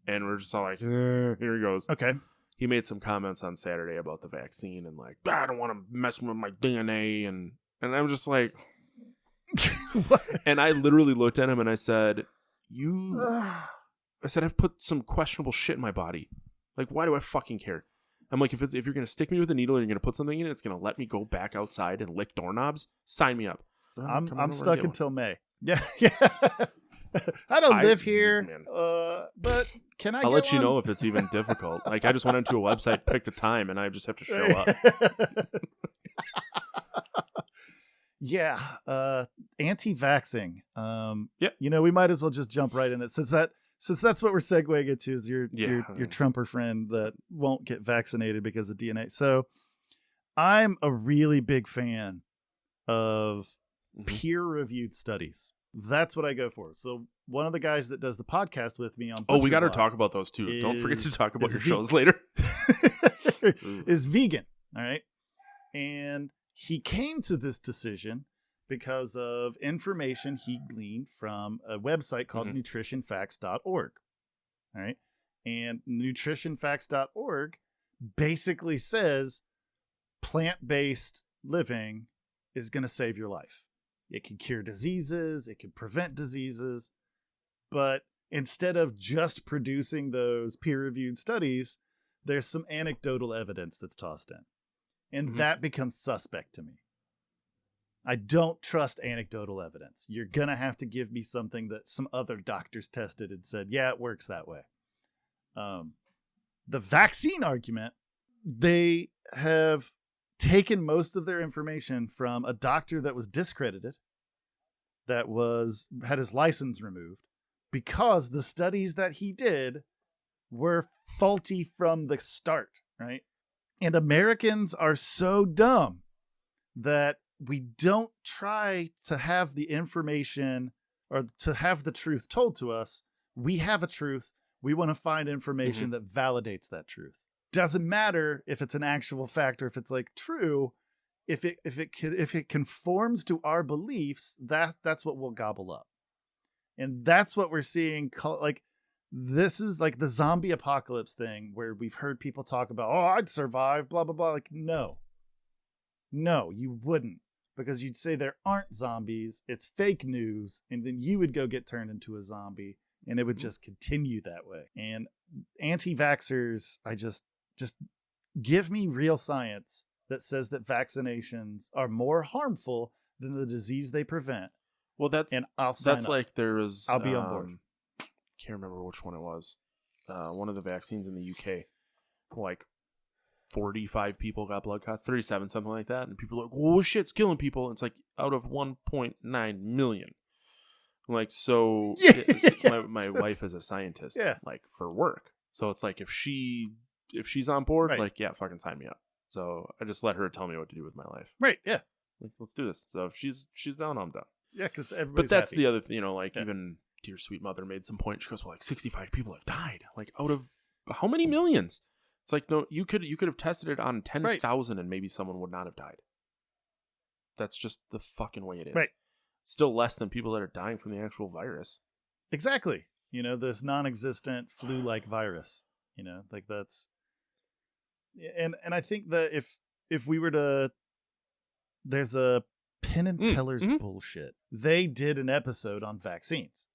and we're just all like, here he goes. Okay. He made some comments on Saturday about the vaccine and like, I don't want to mess with my DNA, and I'm just like, and I literally looked at him and I said, I've put some questionable shit in my body. Like, why do I fucking care? I'm like, if you're going to stick me with a needle and you're going to put something in it, it's going to let me go back outside and lick doorknobs, sign me up. I'm stuck until May. Yeah. I don't live here, but can I I'll let you one? know if it's even difficult. Like, I just went into a website, picked a time, and I just have to show up. Yeah. Anti-vaxxing. We might as well just jump right in it since that's what we're segueing into is your Trumper friend that won't get vaccinated because of DNA. So I'm a really big fan of peer-reviewed studies. That's what I go for. So one of the guys that does the podcast with me on we got to talk about those too. Don't forget to talk about your shows later. Is vegan. All right. And he came to this decision because of information he gleaned from a website called nutritionfacts.org. All right. And nutritionfacts.org basically says plant-based living is going to save your life. It can cure diseases. It can prevent diseases. But instead of just producing those peer-reviewed studies, there's some anecdotal evidence that's tossed in. And that becomes suspect to me. I don't trust anecdotal evidence. You're going to have to give me something that some other doctors tested and said, yeah, it works that way. The vaccine argument, they have taken most of their information from a doctor that was discredited, that had his license removed, because the studies that he did were faulty from the start, right? And Americans are so dumb that we don't try to have the information or to have the truth told to us. We have a truth. We want to find information that validates that truth. doesn't matter if it's an actual fact or if it's like true. If it conforms to our beliefs, that's what we'll gobble up. And that's what we're seeing. Like, this is like the zombie apocalypse thing where we've heard people talk about, oh, I'd survive, blah, blah, blah. Like, no, you wouldn't, because you'd say there aren't zombies. It's fake news. And then you would go get turned into a zombie, and it would just continue that way. And anti-vaxxers, I just give me real science that says that vaccinations are more harmful than the disease they prevent. Well, that's up. like there was. I'll be on board. Can't remember which one it was. One of the vaccines in the UK, like 45 people got blood clots, 37, something like that, and people are like, "Oh shit, it's killing people." It's like out of 1.9 million. I'm like, so my wife is a scientist, like for work. So it's like if she's on board, like, yeah, fucking sign me up. So I just let her tell me what to do with my life. Right. Yeah. Like, let's do this. So if she's down, I'm down. Yeah, because everybody's But that's happy. the other thing, even dear sweet mother made some point. She goes, well, like 65 people have died. Like, out of how many millions? It's like, no, you could have tested it on 10,000 and maybe someone would not have died. That's just the fucking way it is. Right. Still less than people that are dying from the actual virus. Exactly. This non-existent flu-like virus. Like that's. And I think that if we were to, there's a Penn and Teller's bullshit. They did an episode on vaccines,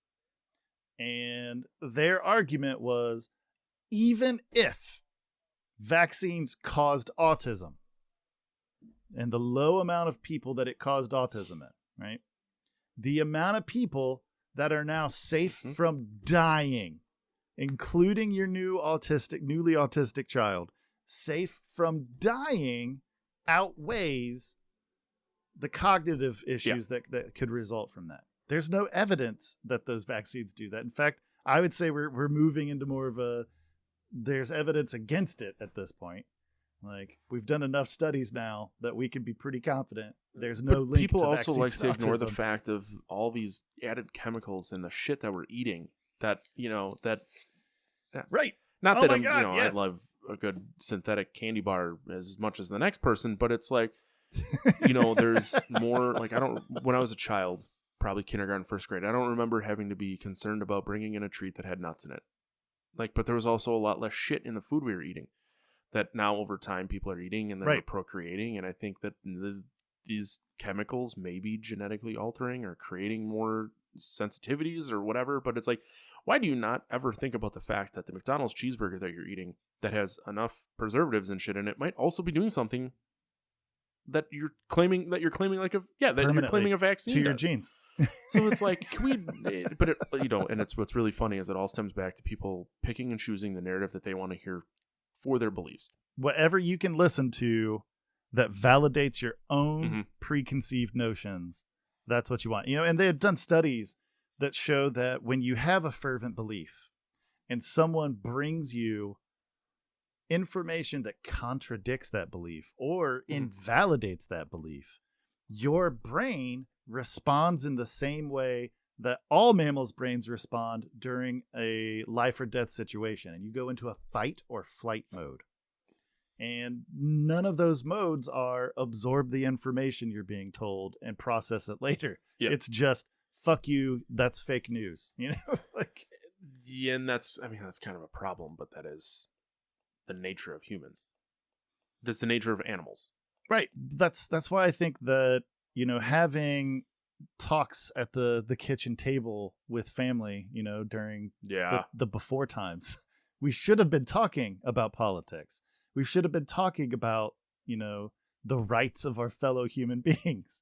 and their argument was, even if vaccines caused autism and the low amount of people that it caused autism in, right? The amount of people that are now safe from dying, including your newly autistic child, safe from dying outweighs the cognitive issues that could result from that. There's no evidence that those vaccines do that. In fact, I would say we're moving into more of there's evidence against it at this point. Like, we've done enough studies now that we can be pretty confident there's no link people to also like to ignore the autism. fact of all these added chemicals and the shit that we're eating that Right. Not that God, I love a good synthetic candy bar as much as the next person, but it's like, there's more, like, when I was a child, probably kindergarten, first grade, I don't remember having to be concerned about bringing in a treat that had nuts in it. Like, but there was also a lot less shit in the food we were eating that now over time people are eating and then we're procreating. And I think that these chemicals may be genetically altering or creating more sensitivities or whatever. But it's like, why do you not ever think about the fact that the McDonald's cheeseburger that you're eating that has enough preservatives and shit in it might also be doing something that you're claiming you're claiming a vaccine to your does. genes. So it's like, can we, but it, and it's what's really funny is it all stems back to people picking and choosing the narrative that they want to hear for their beliefs. Whatever you can listen to that validates your own preconceived notions, that's what you want. And they have done studies that show that when you have a fervent belief and someone brings you information that contradicts that belief or invalidates that belief, your brain responds in the same way that all mammals' brains respond during a life or death situation. And you go into a fight or flight mode. And none of those modes are absorb the information you're being told and process it later. Yep. It's just, fuck you, that's fake news. Like, yeah, and that's kind of a problem, but that is the nature of humans. That's the nature of animals. Right. That's why I think that, having talks at the kitchen table with family, during the before times, we should have been talking about politics. We should have been talking about, the rights of our fellow human beings.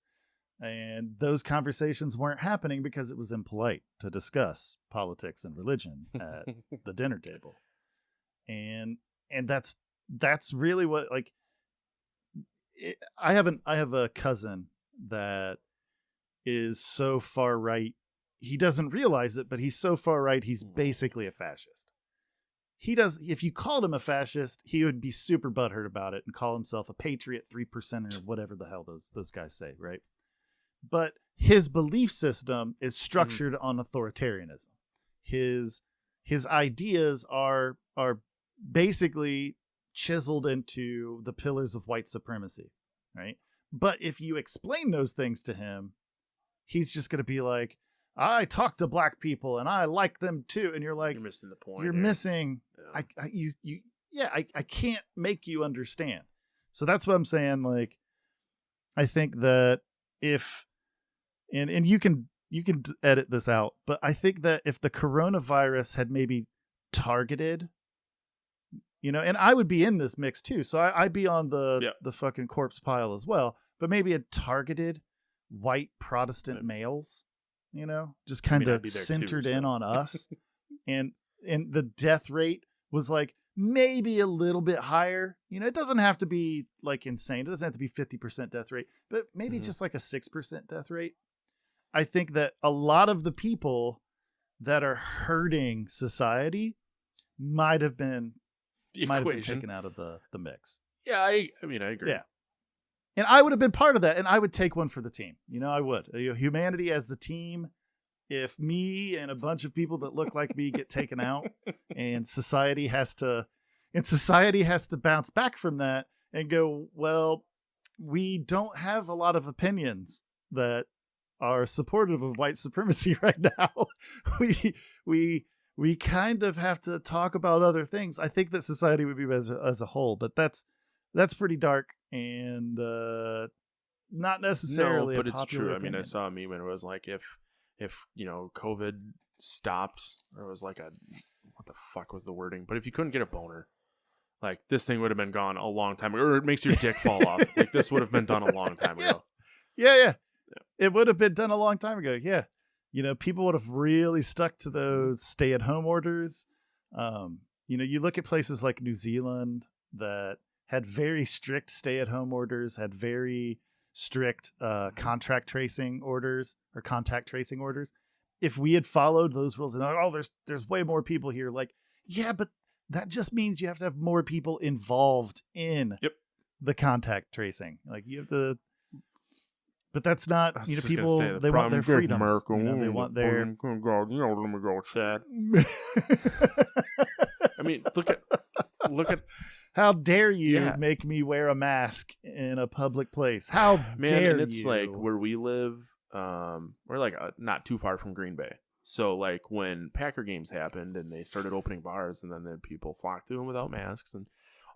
And those conversations weren't happening because it was impolite to discuss politics and religion at the dinner table. And that's really what, like, I have a cousin that is so far right. He doesn't realize it, but he's so far right. He's basically a fascist. If you called him a fascist, he would be super butthurt about it and call himself a patriot 3% or whatever the hell those guys say. Right. But his belief system is structured on authoritarianism. His ideas are basically chiseled into the pillars of white supremacy, right? But if you explain those things to him, he's just going to be like, I talk to black people and I like them too. And you're like, You're missing the point. You're missing. Yeah. I can't make you understand. So that's what I'm saying. Like, I think that if, and you can edit this out, but I think that if the coronavirus had maybe targeted, and I would be in this mix too. So I'd be on the fucking corpse pile as well, but maybe it targeted white Protestant males, just kind of centered in on us. and the death rate was like maybe a little bit higher. It doesn't have to be like insane. It doesn't have to be 50% death rate, but maybe just like a 6% death rate. I think that a lot of the people that are hurting society might have been taken out of the mix. Yeah, I agree. Yeah. And I would have been part of that, and I would take one for the team. I would. Humanity as the team, if me and a bunch of people that look like me get taken out, and society has to bounce back from that and go, well, we don't have a lot of opinions that are supportive of white supremacy right now. We kind of have to talk about other things. I think that society would be better as a whole, but that's pretty dark and not necessarily. No, but a it's true. opinion. I mean, I saw a meme and it was like if COVID stopped, or it was like what the fuck was the wording? But if you couldn't get a boner, like this thing would have been gone a long time ago, or it makes your dick fall off. Like this would have been done a long time ago. Yeah. It would have been done a long time ago. Yeah. People would have really stuck to those stay-at-home orders. You look at places like New Zealand that had very strict stay-at-home orders, had very strict contact tracing orders. If we had followed those rules, and there's way more people here. Like, yeah, but that just means you have to have more people involved in the contact tracing. Like you have to. But that's not, people, they want their freedoms. They want their... let me go, Chad. I mean, look at... How dare you make me wear a mask in a public place? How dare and it's you? like where we live, we're like not too far from Green Bay. So like when Packer games happened and they started opening bars and then people flocked to them without masks, and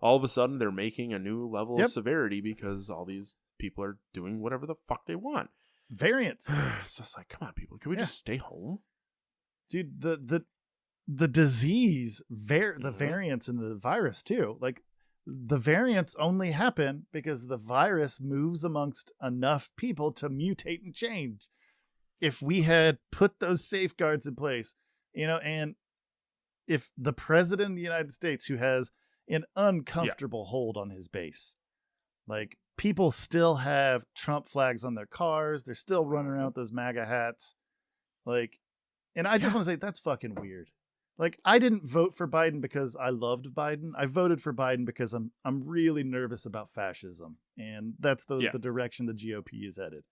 all of a sudden they're making a new level of severity because all these people are doing whatever the fuck they want. Variants. It's just like, come on, people. Can we just stay home? Dude, the disease, the variants in the virus too. Like the variants only happen because the virus moves amongst enough people to mutate and change. If we had put those safeguards in place, and if the president of the United States, who has an uncomfortable hold on his base, like people still have Trump flags on their cars. They're still running around with those MAGA hats. Like, and I just want to say that's fucking weird. Like, I didn't vote for Biden because I loved Biden. I voted for Biden because I'm really nervous about fascism. And that's the direction the GOP is headed.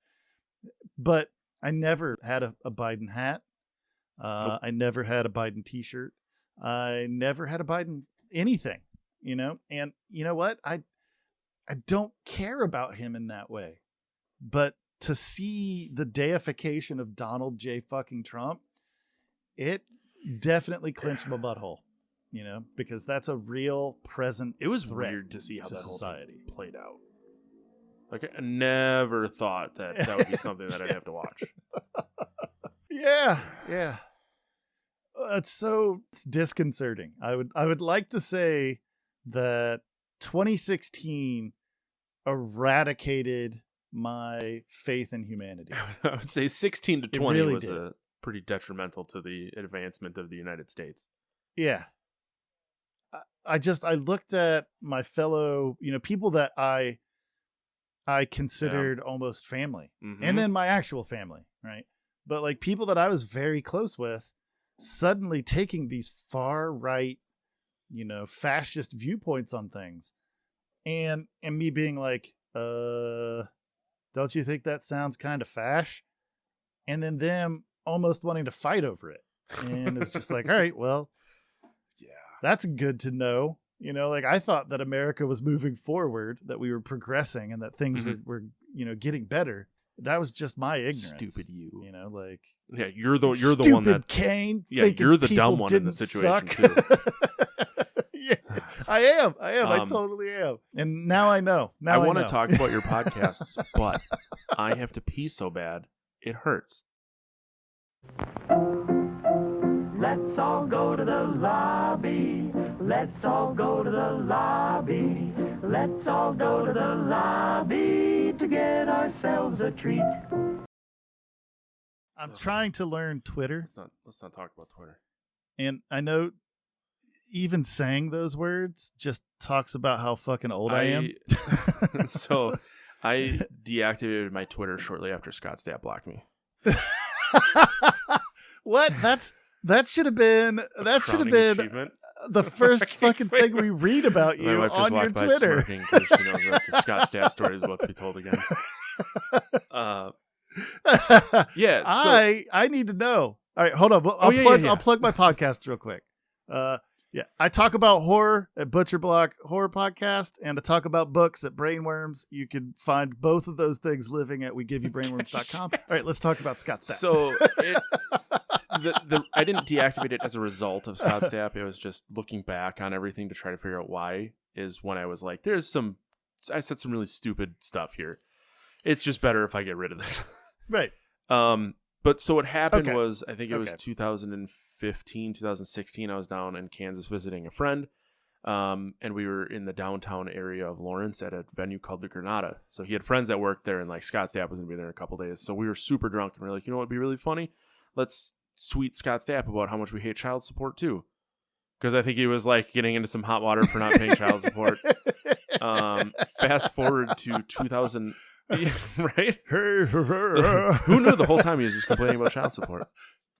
But I never had a Biden hat. Nope. I never had a Biden t-shirt. I never had a Biden anything, and you know what? I don't care about him in that way, but to see the deification of Donald J. fucking Trump, it definitely clinched my butthole, because that's a real present. It was weird to see how that society whole thing played out. Like I never thought that would be something that I'd have to watch. Yeah. It's disconcerting. I would like to say that 2016 eradicated my faith in humanity. I would say 16 to 20 really was did. Pretty detrimental to the advancement of the United States. Yeah. I looked at my fellow, people that I considered almost family, and then my actual family, right? But like people that I was very close with suddenly taking these far right, fascist viewpoints on things, and me being like, don't you think that sounds kind of fash? And then them almost wanting to fight over it. And it's just like, all right, well, yeah, that's good to know. You know, like I thought that America was moving forward, that we were progressing, and that things were getting better. That was just my ignorance. Stupid you. You know, like yeah, you're the stupid one that Kaine. Yeah, you're the dumb one in the situation too. Yeah, I am. I totally am. And now I know. I want to talk about your podcasts, but I have to pee so bad it hurts. Let's all go to the lobby. Let's all go to the lobby. Let's all go to the lobby to get ourselves a treat. I'm trying to learn Twitter. Let's not talk about Twitter. And I know even saying those words just talks about how fucking old I am. So I deactivated my Twitter shortly after Scott Stapp blocked me. What? That should have been the first fucking thing we read about you on your Twitter. Because she knows that the Scott Stapp story is about to be told again. Yeah, so, I need to know. All right, hold on. I'll plug my podcast real quick. Yeah, I talk about horror at Butcher Block Horror Podcast, and I talk about books at Brainworms. You can find both of those things living at wegiveYouBrainworms.com. All right, let's talk about Scott Stapp. So I didn't deactivate it as a result of Scott Stapp. It was just looking back on everything to try to figure out why, is when I was like, I said some really stupid stuff here. It's just better if I get rid of this. Right. But so what happened was, I think it was 2015, 2016, I was down in Kansas visiting a friend, and we were in the downtown area of Lawrence at a venue called the Granada. So he had friends that worked there, and like Scott Stapp was going to be there in a couple days. So we were super drunk, and we were like, you know what would be really funny? Let's tweet Scott Stapp about how much we hate child support too. Because I think he was like getting into some hot water for not paying child support. Fast forward to 2000, right? Who knew the whole time he was just complaining about child support?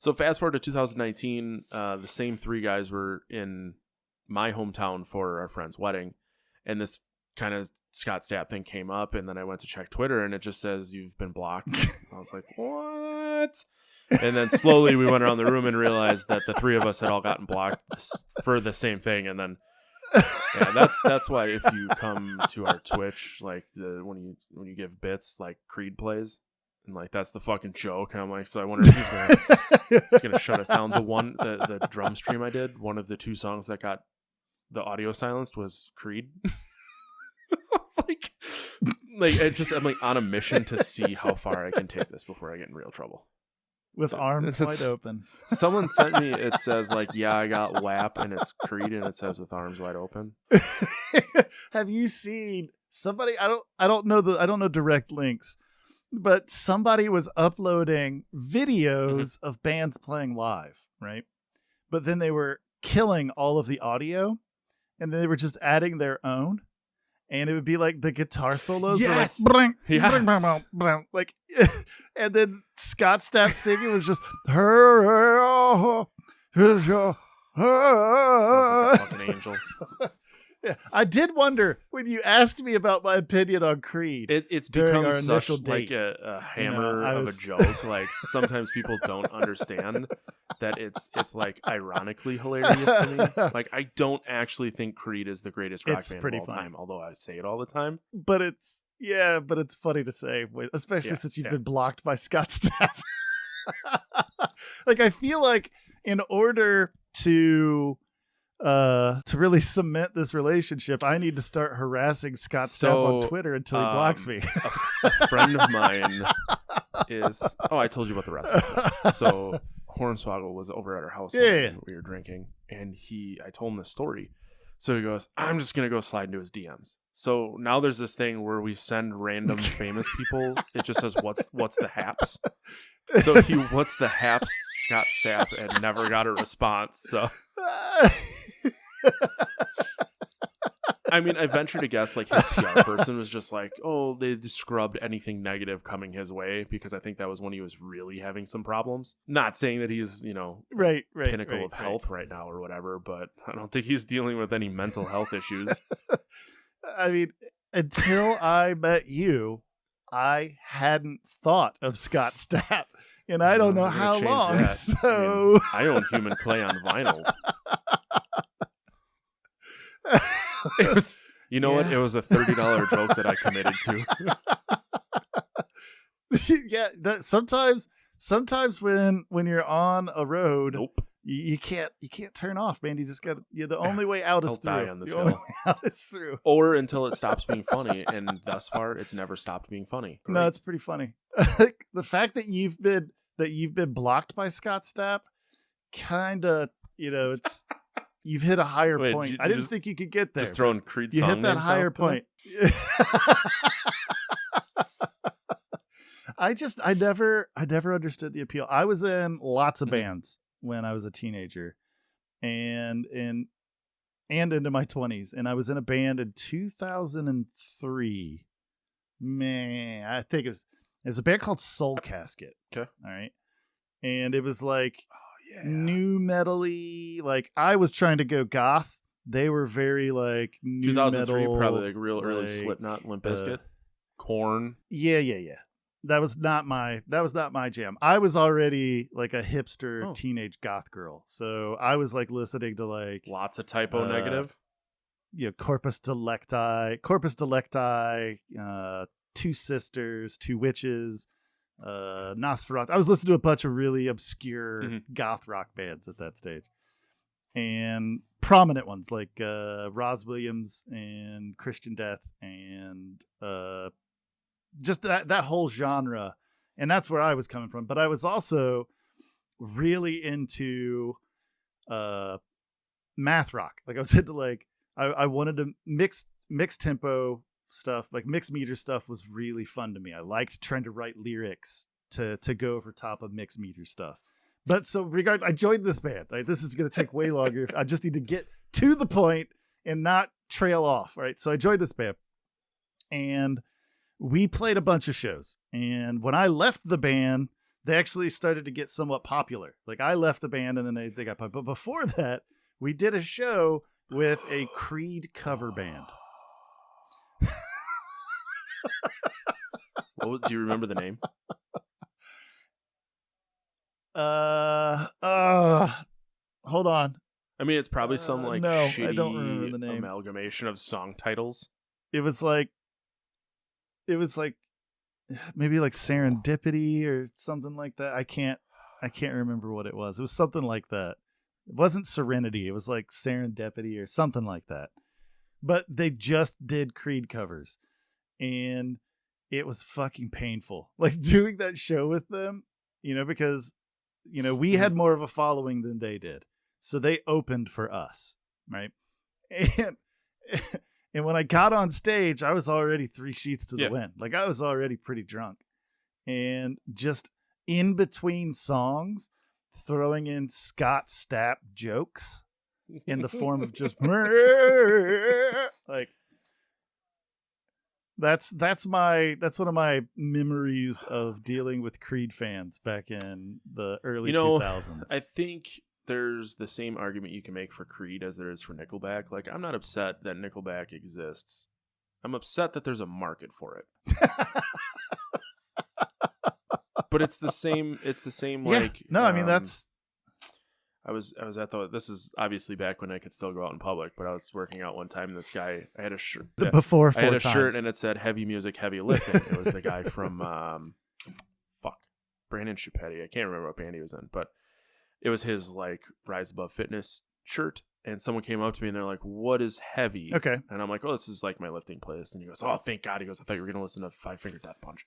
So fast forward to 2019, the same three guys were in my hometown for our friend's wedding, and this kind of Scott Stapp thing came up, and then I went to check Twitter, and it just says you've been blocked. I was like, what? And then slowly we went around the room and realized that the three of us had all gotten blocked for the same thing. And then that's why if you come to our Twitch, like when you give bits, like Creed plays. And like that's the fucking joke. And I'm like, so I wonder if he's gonna shut us down. The drum stream I did, one of the two songs that got the audio silenced was Creed. I'm like on a mission to see how far I can take this before I get in real trouble. With arms wide open. Someone sent me, it says like, yeah, I got WAP, and it's Creed, and it says with arms wide open. Have you seen somebody? I don't know direct links, but somebody was uploading videos of bands playing live, right? But then they were killing all of the audio, and then they were just adding their own. And it would be like the guitar solos were like, bring, like, and then Scott Stapp singing was just, sounds like a fucking angel. Yeah, I did wonder when you asked me about my opinion on Creed. It's become such like a hammer of a joke. Like sometimes people don't understand that it's like ironically hilarious to me. Like I don't actually think Creed is the greatest rock band of all time, although I say it all the time. But it's funny to say, especially since you've been blocked by Scott Stapp. Like I feel like in order to really cement this relationship, I need to start harassing Scott Stapp on Twitter until he blocks me. A friend of mine is I told you about the rest of it. So Hornswoggle was over at our house when we were drinking, and I told him this story. So he goes, I'm just gonna go slide into his DMs. So now there's this thing where we send random famous people, it just says what's the haps. So what's the haps Scott Stapp, and never got a response. So I mean, I venture to guess like his PR person was just like, they just scrubbed anything negative coming his way, because I think that was when he was really having some problems. Not saying that he's, pinnacle of health right now or whatever, but I don't think he's dealing with any mental health issues. I mean, until I met you, I hadn't thought of Scott Stapp, and I don't know how long. That. So I own Human Clay on vinyl. It was, you know what? It was a $30 joke that I committed to. Yeah, sometimes when you're on a road, Nope. you can't turn off, man. You just got the only way out is I'll through. die on this the only hill. way out is through. Or until it stops being funny, and thus far, it's never stopped being funny. No, Right? it's pretty funny. The fact that you've been blocked by Scott Stapp, kind of, it's you've hit a higher Wait, point. you I didn't just- think you could get there. Just throwing Creed You song hit that names higher out there? point. I never understood the appeal. I was in lots of bands when I was a teenager and into my 20s, and I was in a band in 2003. Man, I think it was a band called Soul Casket. Okay. All right. And it was like Yeah. new metal-y, like I was trying to go goth. They were very like new 2003, metal, probably like real early like, Slipknot, Limp Bizkit, Korn. Yeah. That was not my jam. I was already like a hipster teenage goth girl. So I was like listening to like Lots of typo negative. Corpus Delecti, Two Sisters, Two Witches, Nosferatu. I was listening to a bunch of really obscure goth rock bands at that stage. And prominent ones like Roz Williams and Christian Death and just that whole genre. And that's where I was coming from. But I was also really into math rock. Like I was into like I wanted to mix tempo stuff, like mixed meter stuff was really fun to me. I liked trying to write lyrics to go over top of mixed meter stuff. But so I joined this band. Right? This is going to take way longer. I just need to get to the point and not trail off. Right. So I joined this band and we played a bunch of shows. And when I left the band, they actually started to get somewhat popular. Like I left the band and then they got popular. But before that, we did a show with a Creed cover band. Do you remember the name? Hold on. I mean, it's probably some like no, shitty I don't remember the name. amalgamation of song titles. It was like maybe like Serendipity or something like that. I can't remember what it was. It was something like that. It wasn't Serenity. It was like Serendipity or something like that. But they just did Creed covers, and it was fucking painful. Like doing that show with them, because we had more of a following than they did. So they opened for us, right? And when I got on stage, I was already 3 sheets to the wind. Like I was already pretty drunk. And just in between songs, throwing in Scott Stapp jokes in the form of just like that's one of my memories of dealing with Creed fans back in the early 2000s. I think there's the same argument you can make for Creed as there is for Nickelback. Like, I'm not upset that Nickelback exists. I'm upset that there's a market for it. But it's the same. It's the same. Yeah. Like, no, I mean that's. I was at this is obviously back when I could still go out in public, but I was working out one time and this guy, I had a shirt. Before I had a times. shirt and it said heavy music, heavy lifting. It was the guy from Brandon Chipetti. I can't remember what band he was in, but it was his like Rise Above Fitness shirt. And someone came up to me and they're like, "What is heavy?" Okay. And I'm like, "Oh, this is like my lifting playlist." And he goes, "Oh, thank God." He goes, "I thought you were gonna listen to Five Finger Death Punch."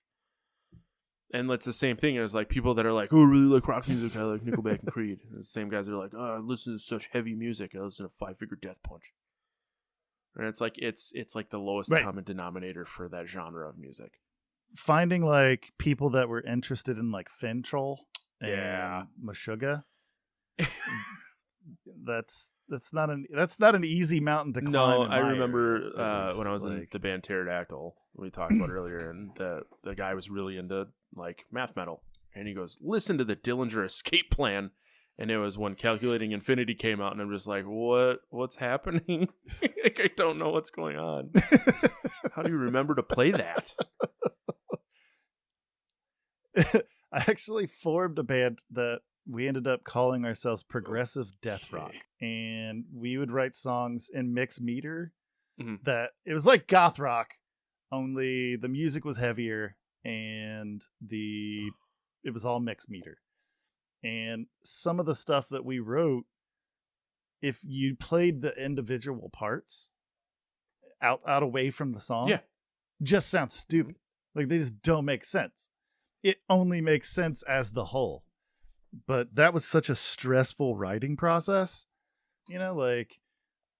And it's the same thing as like people that are like, "Oh, I really like rock music. I like Nickelback and Creed." And the same guys are like, "Oh, I listen to such heavy music. I listen to Five Finger Death Punch." And it's like it's like the lowest common denominator for that genre of music. Finding like people that were interested in like Fintroll and Meshuggah. That's not an easy mountain to climb. No, in I my remember area, when I was in the band Pterodactyl, we talked about earlier, and the guy was really into like math metal, and he goes, "Listen to the Dillinger Escape Plan," and it was when Calculating Infinity came out, and I'm just like, what's happening? Like, I don't know what's going on. How do you remember to play that? I actually formed a band that we ended up calling ourselves Progressive Death Rock, and we would write songs in mixed meter that it was like goth rock, only the music was heavier and it was all mixed meter. And some of the stuff that we wrote, if you played the individual parts out away from the song, just sounds stupid. Like they just don't make sense. It only makes sense as the whole. But that was such a stressful writing process. Like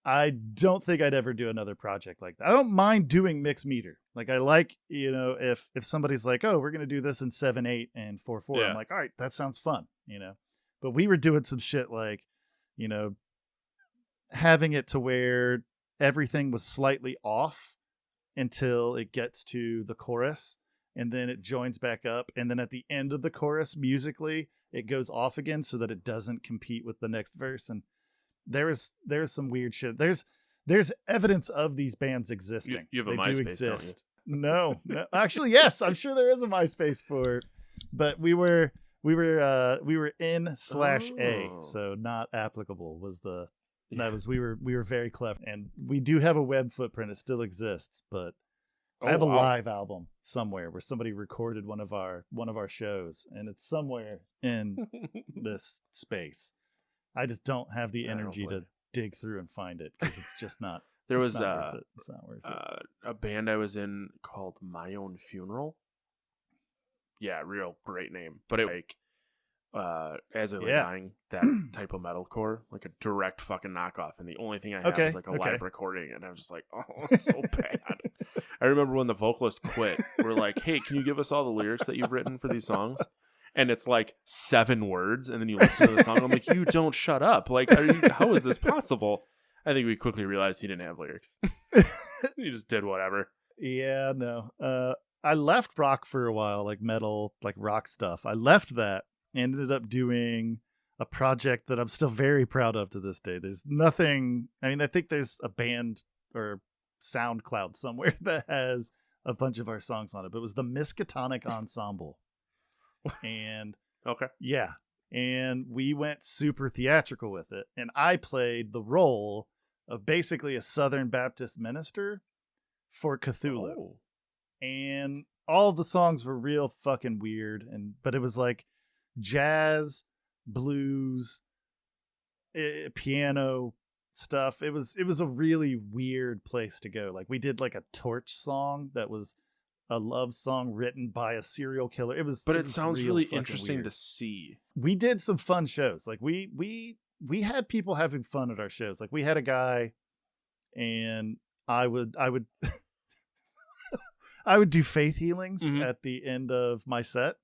I don't think I'd ever do another project like that. I don't mind doing mixed meter. Like I like, if somebody's like, oh, we're going to do this in 7/8 and 4/4. I'm like, all right, that sounds fun, But we were doing some shit like, having it to where everything was slightly off until it gets to the chorus, and then it joins back up, and then at the end of the chorus musically it goes off again so that it doesn't compete with the next verse. And there's some weird shit. There's evidence of these bands existing. You have a they MySpace, do exist. Don't you? No, actually, yes, I'm sure there is a MySpace for it, but we were in /A, so not applicable was the. That was we were very clever, and we do have a web footprint. It still exists, but I have a live album somewhere where somebody recorded one of our shows, and it's somewhere in this space. I just don't have the energy to dig through and find it because it's just not. There was it's not worth it. A band I was in called My Own Funeral. Yeah, real great name, but it like. As of dying, that type of metalcore, like a direct fucking knockoff, and the only thing I had was like a live recording, and I was just like, oh, it's so bad. I remember when the vocalist quit, we're like, hey, can you give us all the lyrics that you've written for these songs? And it's like 7 words, and then you listen to the song, I'm like, you don't shut up. Like, how is this possible? I think we quickly realized he didn't have lyrics. He just did whatever. Yeah, no. I left rock for a while, like metal, like rock stuff. I left that. Ended up doing a project that I'm still very proud of to this day. There's nothing. I mean, I think there's a band or SoundCloud somewhere that has a bunch of our songs on it, but it was the Miskatonic Ensemble. And and we went super theatrical with it. And I played the role of basically a Southern Baptist minister for Cthulhu. Oh. And all of the songs were real fucking weird, but it was like jazz, blues, piano stuff. It was a really weird place to go. Like we did like a Torch song that was a love song written by a serial killer. It sounds really interesting weird to see. We did some fun shows. Like we had people having fun at our shows. Like we had a guy, and I would I would do faith healings at the end of my set.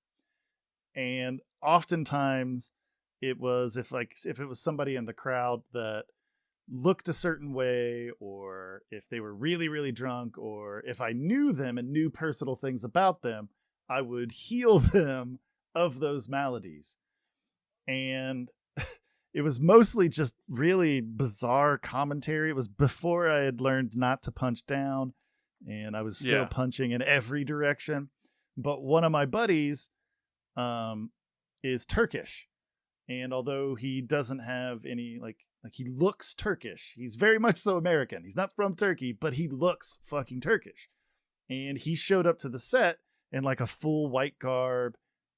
And oftentimes it was if it was somebody in the crowd that looked a certain way, or if they were really, really drunk, or if I knew them and knew personal things about them, I would heal them of those maladies. And it was mostly just really bizarre commentary. It was before I had learned not to punch down, and I was still punching in every direction. But one of my buddies is Turkish, and although he doesn't have any like he looks Turkish, he's very much so American. He's not from Turkey, but he looks fucking Turkish. And he showed up to the set in like a full white garb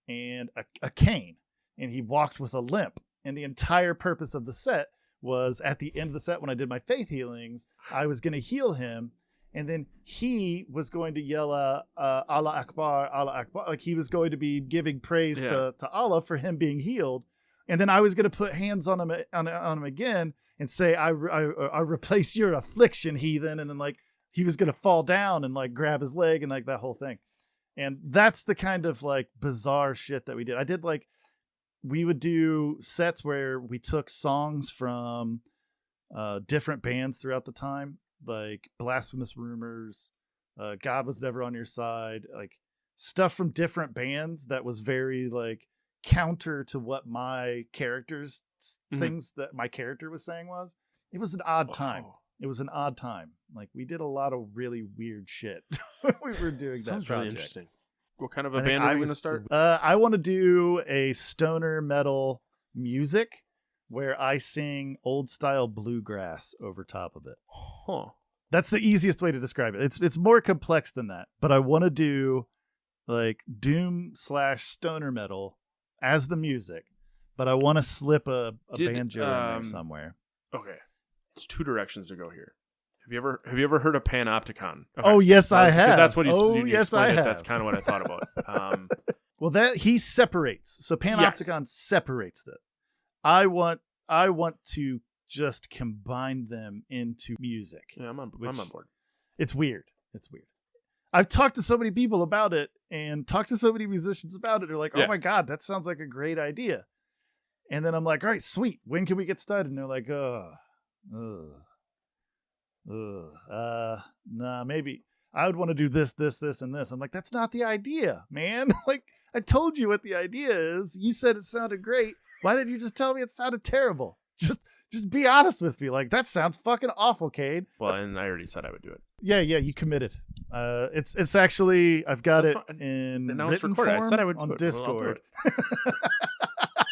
and a cane, and he walked with a limp. And the entire purpose of the set was at the end of the set, when I did my faith healings, I was going to heal him. And then he was going to yell, Allah Akbar, Allah Akbar. Like he was going to be giving praise to Allah for him being healed. And then I was going to put hands on him again and say, I replace your affliction, heathen. And then like he was going to fall down and like grab his leg and like that whole thing. And that's the kind of like bizarre shit that we did. I did like, we would do sets where we took songs from different bands throughout the time. Like Blasphemous Rumors, God Was Never on Your Side, like stuff from different bands that was very like counter to what my character's things that my character was saying was. It was an odd time. It was an odd time. Like we did a lot of really weird shit when we were doing that project. Really interesting. What kind of a band are we going to start? I want to do a stoner metal music where I sing old style bluegrass over top of it. Huh. That's the easiest way to describe it. It's more complex than that, but I want to do like doom / stoner metal as the music, but I want to slip a banjo in there somewhere. Okay, it's two directions to go here. Have you ever heard of Panopticon? Okay. Oh yes, I have. Because that's what you yes, explained I it. have. That's kind of what I thought about. Well, that he separates. So Panopticon separates that. I want to just combine them into music. Yeah, I'm on board. It's weird. I've talked to so many people about it and talked to so many musicians about it. They're like, oh my God, that sounds like a great idea. And then I'm like, all right, sweet. When can we get started? And they're like, nah, maybe I would want to do this, and this. I'm like, that's not the idea, man. Like, I told you what the idea is. You said it sounded great. Why didn't you just tell me it sounded terrible? Just be honest with me. Like, that sounds fucking awful, Kaine. Well, and I already said I would do it. Yeah, you committed. It's actually, I've got That's it fine. in Now it's written recorded. form I said I would on do it. Discord.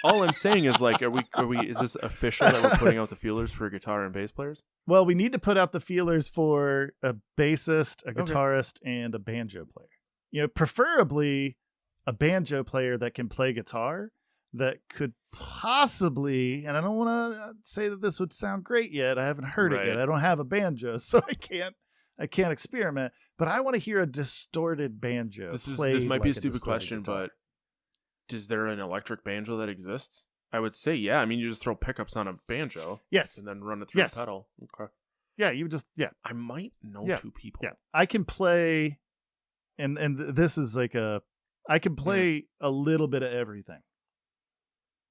All I'm saying is, like, are we? Is this official that we're putting out the feelers for guitar and bass players? Well, we need to put out the feelers for a bassist, a guitarist, and a banjo player. You know, preferably a banjo player that can play guitar, that could possibly, and I don't want to say that this would sound great yet. I haven't heard it yet. I don't have a banjo, so I can't experiment. But I want to hear a distorted banjo. This might be a stupid question, but is there an electric banjo that exists? I would say, yeah. I mean, you just throw pickups on a banjo. Yes. And then run it through a pedal. Okay. Yeah, you just, I might know two people. Yeah. I can play, and this is like I can play a little bit of everything.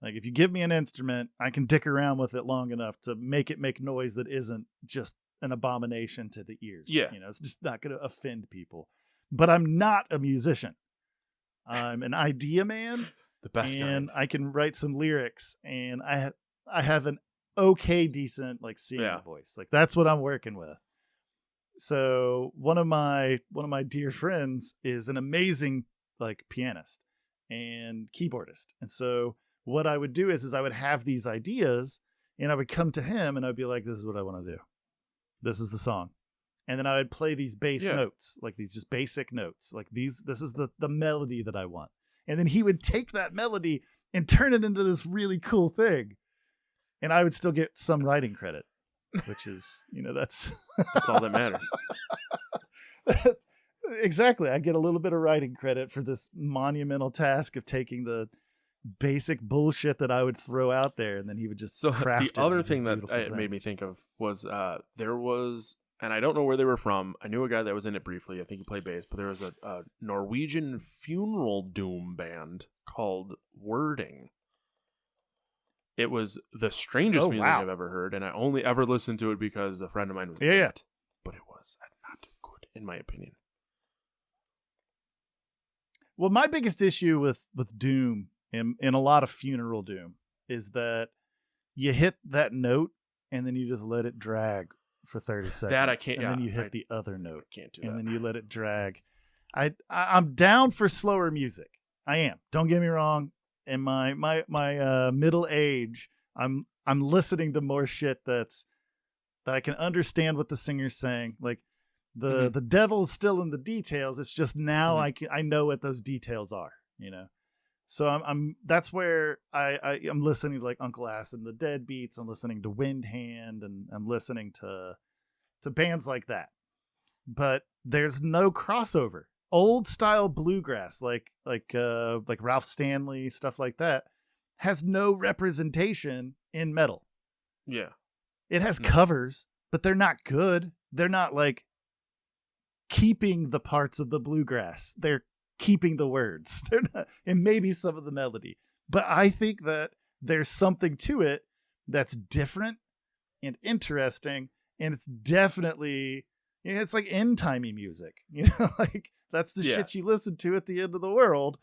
Like, if you give me an instrument, I can dick around with it long enough to make it make noise that isn't just an abomination to the ears. Yeah. You know, it's just not going to offend people. But I'm not a musician. I'm an idea man. The best and kind. I can write some lyrics, and I have an okay, decent, like, singing voice. Like, that's what I'm working with. So one of my dear friends is an amazing, like, pianist and keyboardist. And so what I would do is I would have these ideas, and I would come to him and I'd be like, this is what I want to do. This is the song. And then I would play these bass notes, like these just basic notes. Like, this is the melody that I want. And then he would take that melody and turn it into this really cool thing. And I would still get some writing credit, which is, that's all that matters. Exactly. I get a little bit of writing credit for this monumental task of taking the basic bullshit that I would throw out there, and then he would just craft it. The other thing that it made me think of was there was, and I don't know where they were from. I knew a guy that was in it briefly. I think he played bass, but there was a Norwegian funeral doom band called Wording. It was the strangest music I've ever heard, and I only ever listened to it because a friend of mine was in it. But it was not good, in my opinion. Well, my biggest issue with doom in a lot of funeral doom is that you hit that note and then you just let it drag for 30 seconds. That I can't. And then you hit the other note. I can't do and that. then you let it drag. I'm down for slower music. I am. Don't get me wrong. In my middle age, I'm listening to more shit that I can understand what the singer's saying. Like, the devil's still in the details. It's just now I know what those details are, So I'm that's where I'm listening to, like, Uncle Acid and the Deadbeats. I'm listening to Windhand, and I'm listening to bands like that. But there's no crossover. Old style bluegrass, like Ralph Stanley, stuff like that, has no representation in metal. Yeah. It has covers, but they're not good. They're not, like, keeping the parts of the bluegrass. They're keeping the words. They're not, and maybe some of the melody. But I think that there's something to it that's different and interesting, and it's definitely, it's like end-timey music. Like, that's the shit you listen to at the end of the world.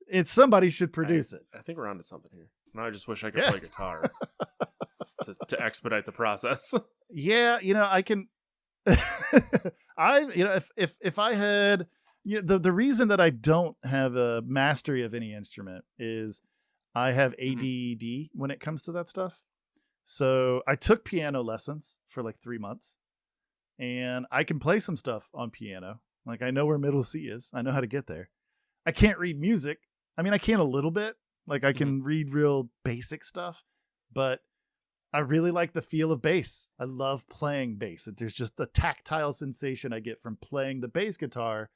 It's somebody should produce it. I think we're onto something here. Now I just wish I could play guitar to expedite the process. Yeah, I can. If I had, the reason that I don't have a mastery of any instrument is I have ADD when it comes to that stuff. So I took piano lessons for like 3 months, and I can play some stuff on piano. Like, I know where middle C is. I know how to get there. I can't read music. I mean, I can a little bit. Like, I can read real basic stuff, but I really like the feel of bass. I love playing bass. There's just a tactile sensation I get from playing the bass guitar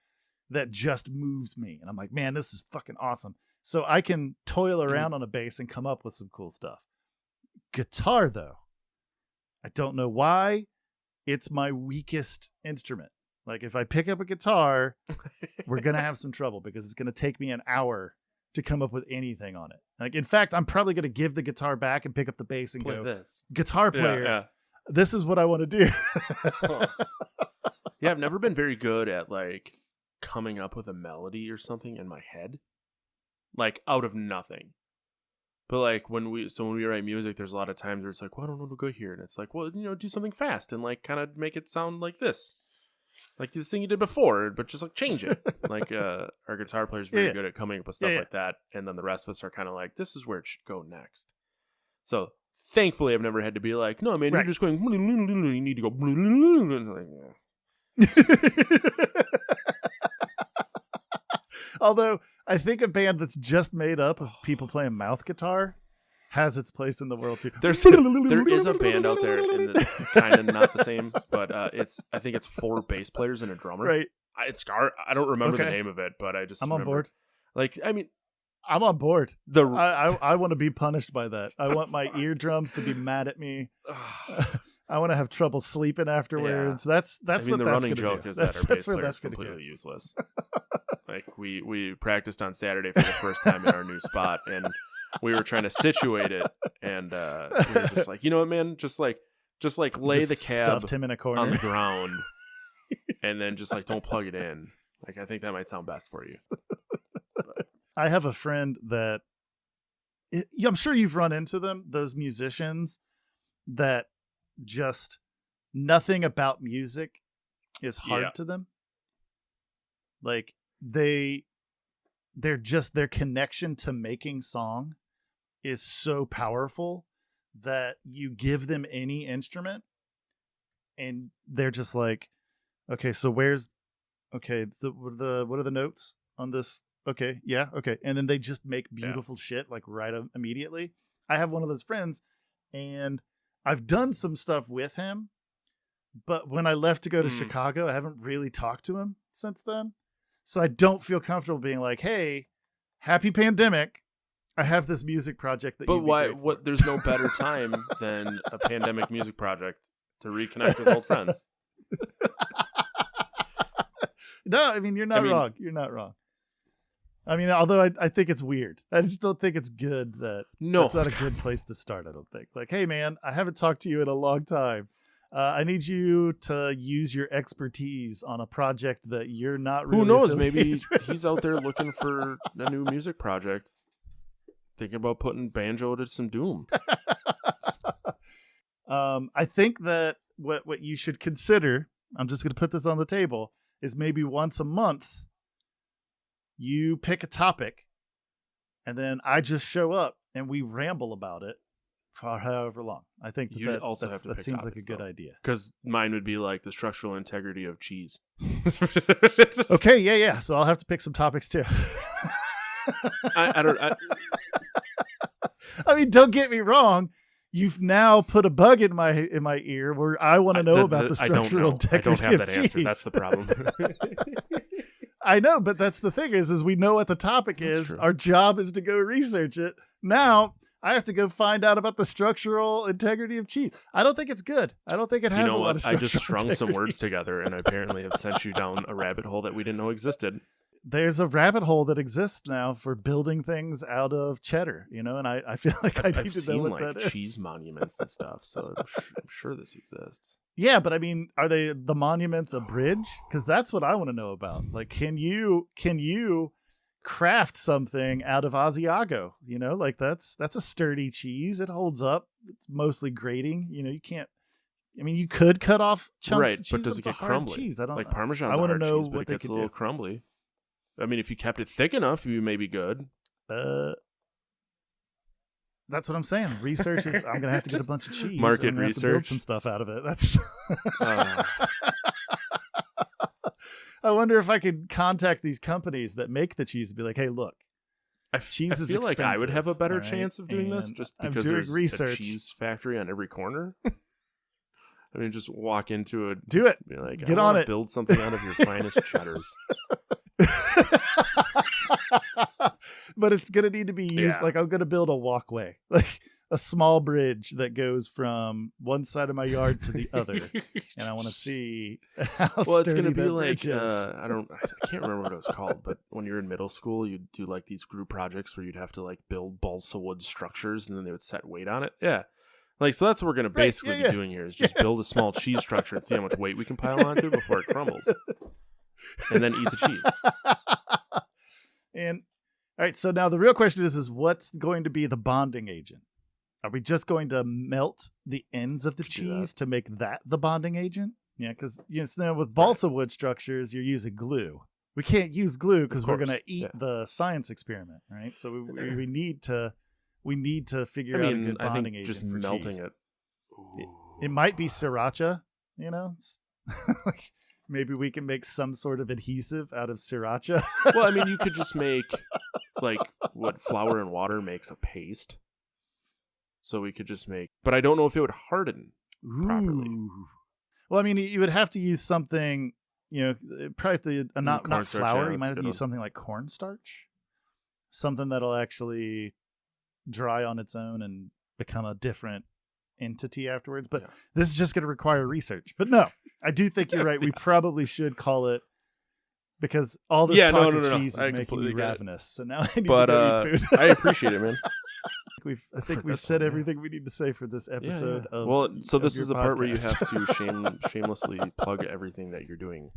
that just moves me. And I'm like, man, this is fucking awesome. So I can toil around on a bass and come up with some cool stuff. Guitar, though, I don't know why. It's my weakest instrument. Like, if I pick up a guitar, we're going to have some trouble because it's going to take me an hour to come up with anything on it. Like, in fact, I'm probably going to give the guitar back and pick up the bass and go, this. Guitar player, this is what I want to do. Yeah, I've never been very good at, like, coming up with a melody or something in my head. Like, out of nothing. But, like, when we write music, there's a lot of times where it's like, well, I don't know to go here. And it's like, well, do something fast and, like, kind of make it sound like this. Like this thing you did before, but just like change it. Like our guitar player is very good at coming up with stuff like that, and then the rest of us are kind of like, this is where it should go next. So thankfully, I've never had to be like, no, man, you're just going. You need to go. Although I think a band that's just made up of people playing mouth guitar has its place in the world too. There is a band out there, and it's kind of not the same, but I think it's 4 bass players and a drummer. Right. I don't remember the name of it, but I'm remember, on board. Like, I mean, I'm on board. I want to be punished by that. I want my eardrums to be mad at me. I want to have trouble sleeping afterwards. Yeah. That's what the that's running joke is that our bass player is completely useless. Like we practiced on Saturday for the first time in our new spot, and we were trying to situate it, and we were just like, you know what, man, just lay the cab him in a corner on the ground, and then just like don't plug it in. Like, I think that might sound best for you. But I have a friend that I'm sure you've run into them, those musicians that just nothing about music is hard to them. Like their connection to making song is so powerful that you give them any instrument and they're just like, okay, so what are the notes on this? Okay. Yeah. Okay. And then they just make beautiful shit like right immediately. I have one of those friends and I've done some stuff with him, but when I left to go to Chicago, I haven't really talked to him since then. So I don't feel comfortable being like, hey, happy pandemic. I have this music project that. But why? What? There's no better time than a pandemic music project to reconnect with old friends. No, I mean you're not wrong. You're not wrong. I mean, although I think it's weird. I just don't think it's good that. No, it's not a good place to start. I don't think. Like, hey man, I haven't talked to you in a long time. I need you to use your expertise on a project that you're not really. Who knows? Maybe he's out there looking for a new music project. Thinking about putting banjo to some doom. I think that what you should consider, I'm just going to put this on the table, is maybe once a month, you pick a topic, and then I just show up and we ramble about it for however long. I think that seems like a good idea. Because mine would be like the structural integrity of cheese. Okay, yeah. So I'll have to pick some topics too. I mean, don't get me wrong. You've now put a bug in my ear where I want to know about the structural integrity of cheese. I don't have that answer. That's the problem. I know, but that's the thing is we know what the topic is. True. Our job is to go research it. Now I have to go find out about the structural integrity of cheese. I don't think it's good. I don't think it has a lot of structural integrity. I just strung some words together and I apparently have sent you down a rabbit hole that we didn't know existed. There's a rabbit hole that exists now for building things out of cheddar, and I feel like I've need to know what that is. Cheese monuments and stuff, so I'm sure this exists. Yeah, but I mean, are the monuments a bridge? Because that's what I want to know about. Like, can you craft something out of Asiago? Like that's a sturdy cheese. It holds up. It's mostly grating. You can't. I mean, you could cut off chunks of cheese, but does it get crumbly? Cheese. I don't like know. Parmesan's I want to know cheese, but what it they gets could a little do. crumbly. I mean, if you kept it thick enough, you may be good. That's what I'm saying. Research is. I'm gonna have to get a bunch of cheese. Market and research. have to build some stuff out of it. That's. I wonder if I could contact these companies that make the cheese and be like, hey, look, I cheese is feel like I would have a better expensive, chance of doing this and just I'm because doing there's research. a cheese factory on every corner. I mean, just walk into it. Do it. Be like, Get I on wanna it. Build something out of your finest cheddars. But it's gonna need to be used. Yeah. Like I'm gonna build a walkway, like a small bridge that goes from one side of my yard to the other, and I want to see how Well, it's sturdy gonna be that like bridge is. I can't remember what it was called, but when you're in middle school, you'd do like these group projects where you'd have to like build balsa wood structures, and then they would set weight on it. Yeah, like so that's what we're gonna basically be doing here is just build a small cheese structure and see how much weight we can pile onto before it crumbles, and then eat the cheese. And all right, so now the real question is what's going to be the bonding agent? Are we just going to melt the ends of the cheese to make that the bonding agent? Yeah, because with balsa wood structures, you're using glue. We can't use glue because we're going to eat the science experiment, right? So we need to figure out a good bonding agent just for melting cheese. it. It might be sriracha, like maybe we can make some sort of adhesive out of sriracha. Well, I mean, you could just make like what flour and water makes a paste. So we could just make, but I don't know if it would harden properly. Well, I mean, you would have to use something, probably not flour. You might have to use something like cornstarch, something that'll actually dry on its own and become a different entity afterwards. But this is just going to require research. But no, I do think you're right. We probably should call it, because all this talk of cheese is making me ravenous. So now I need to go eat food. I appreciate it, man. I think we've said everything we need to say for this episode. Yeah. Of Well, so this your is the part where you podcast. have to shamelessly plug everything that you're doing.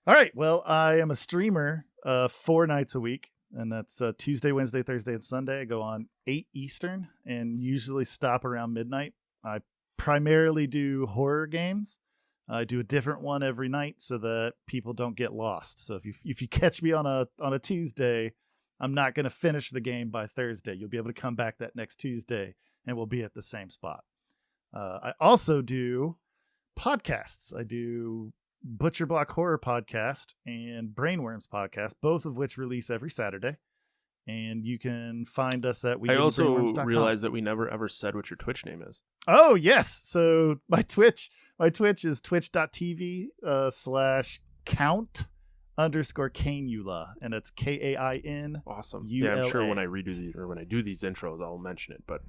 All right. Well, I am a streamer 4 nights a week, and that's Tuesday, Wednesday, Thursday, and Sunday. I go on 8 Eastern and usually stop around midnight. I primarily do horror games. I do a different one every night so that people don't get lost. So if you catch me on a Tuesday, I'm not going to finish the game by Thursday. You'll be able to come back that next Tuesday and we'll be at the same spot. I also do podcasts. I do Butcher Block Horror Podcast and Brainworms Podcast, both of which release every Saturday. And you can find us at I also weedandbrainworms.com. realized that we never ever said what your Twitch name is. Oh, yes. So my Twitch is twitch.tv /count_Kainula, and it's Kain. Awesome. ULA. Yeah, I'm sure when I do these intros, I'll mention it. But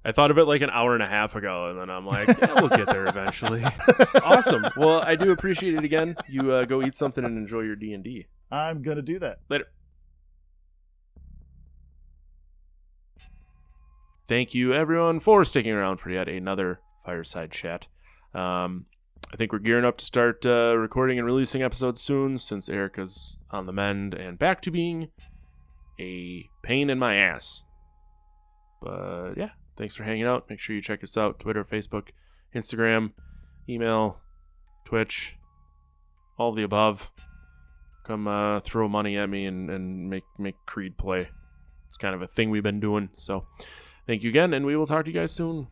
I thought of it like an hour and a half ago, and then I'm like, we'll get there eventually. Awesome. Well, I do appreciate it again. You go eat something and enjoy your D&D. I'm gonna do that. Later. Thank you, everyone, for sticking around for yet another Fireside Chat. I think we're gearing up to start recording and releasing episodes soon, since Erica's on the mend and back to being a pain in my ass. But yeah, thanks for hanging out. Make sure you check us out: Twitter, Facebook, Instagram, email, Twitch, all of the above. Come throw money at me and make Creed play. It's kind of a thing we've been doing. So thank you again, and we will talk to you guys soon.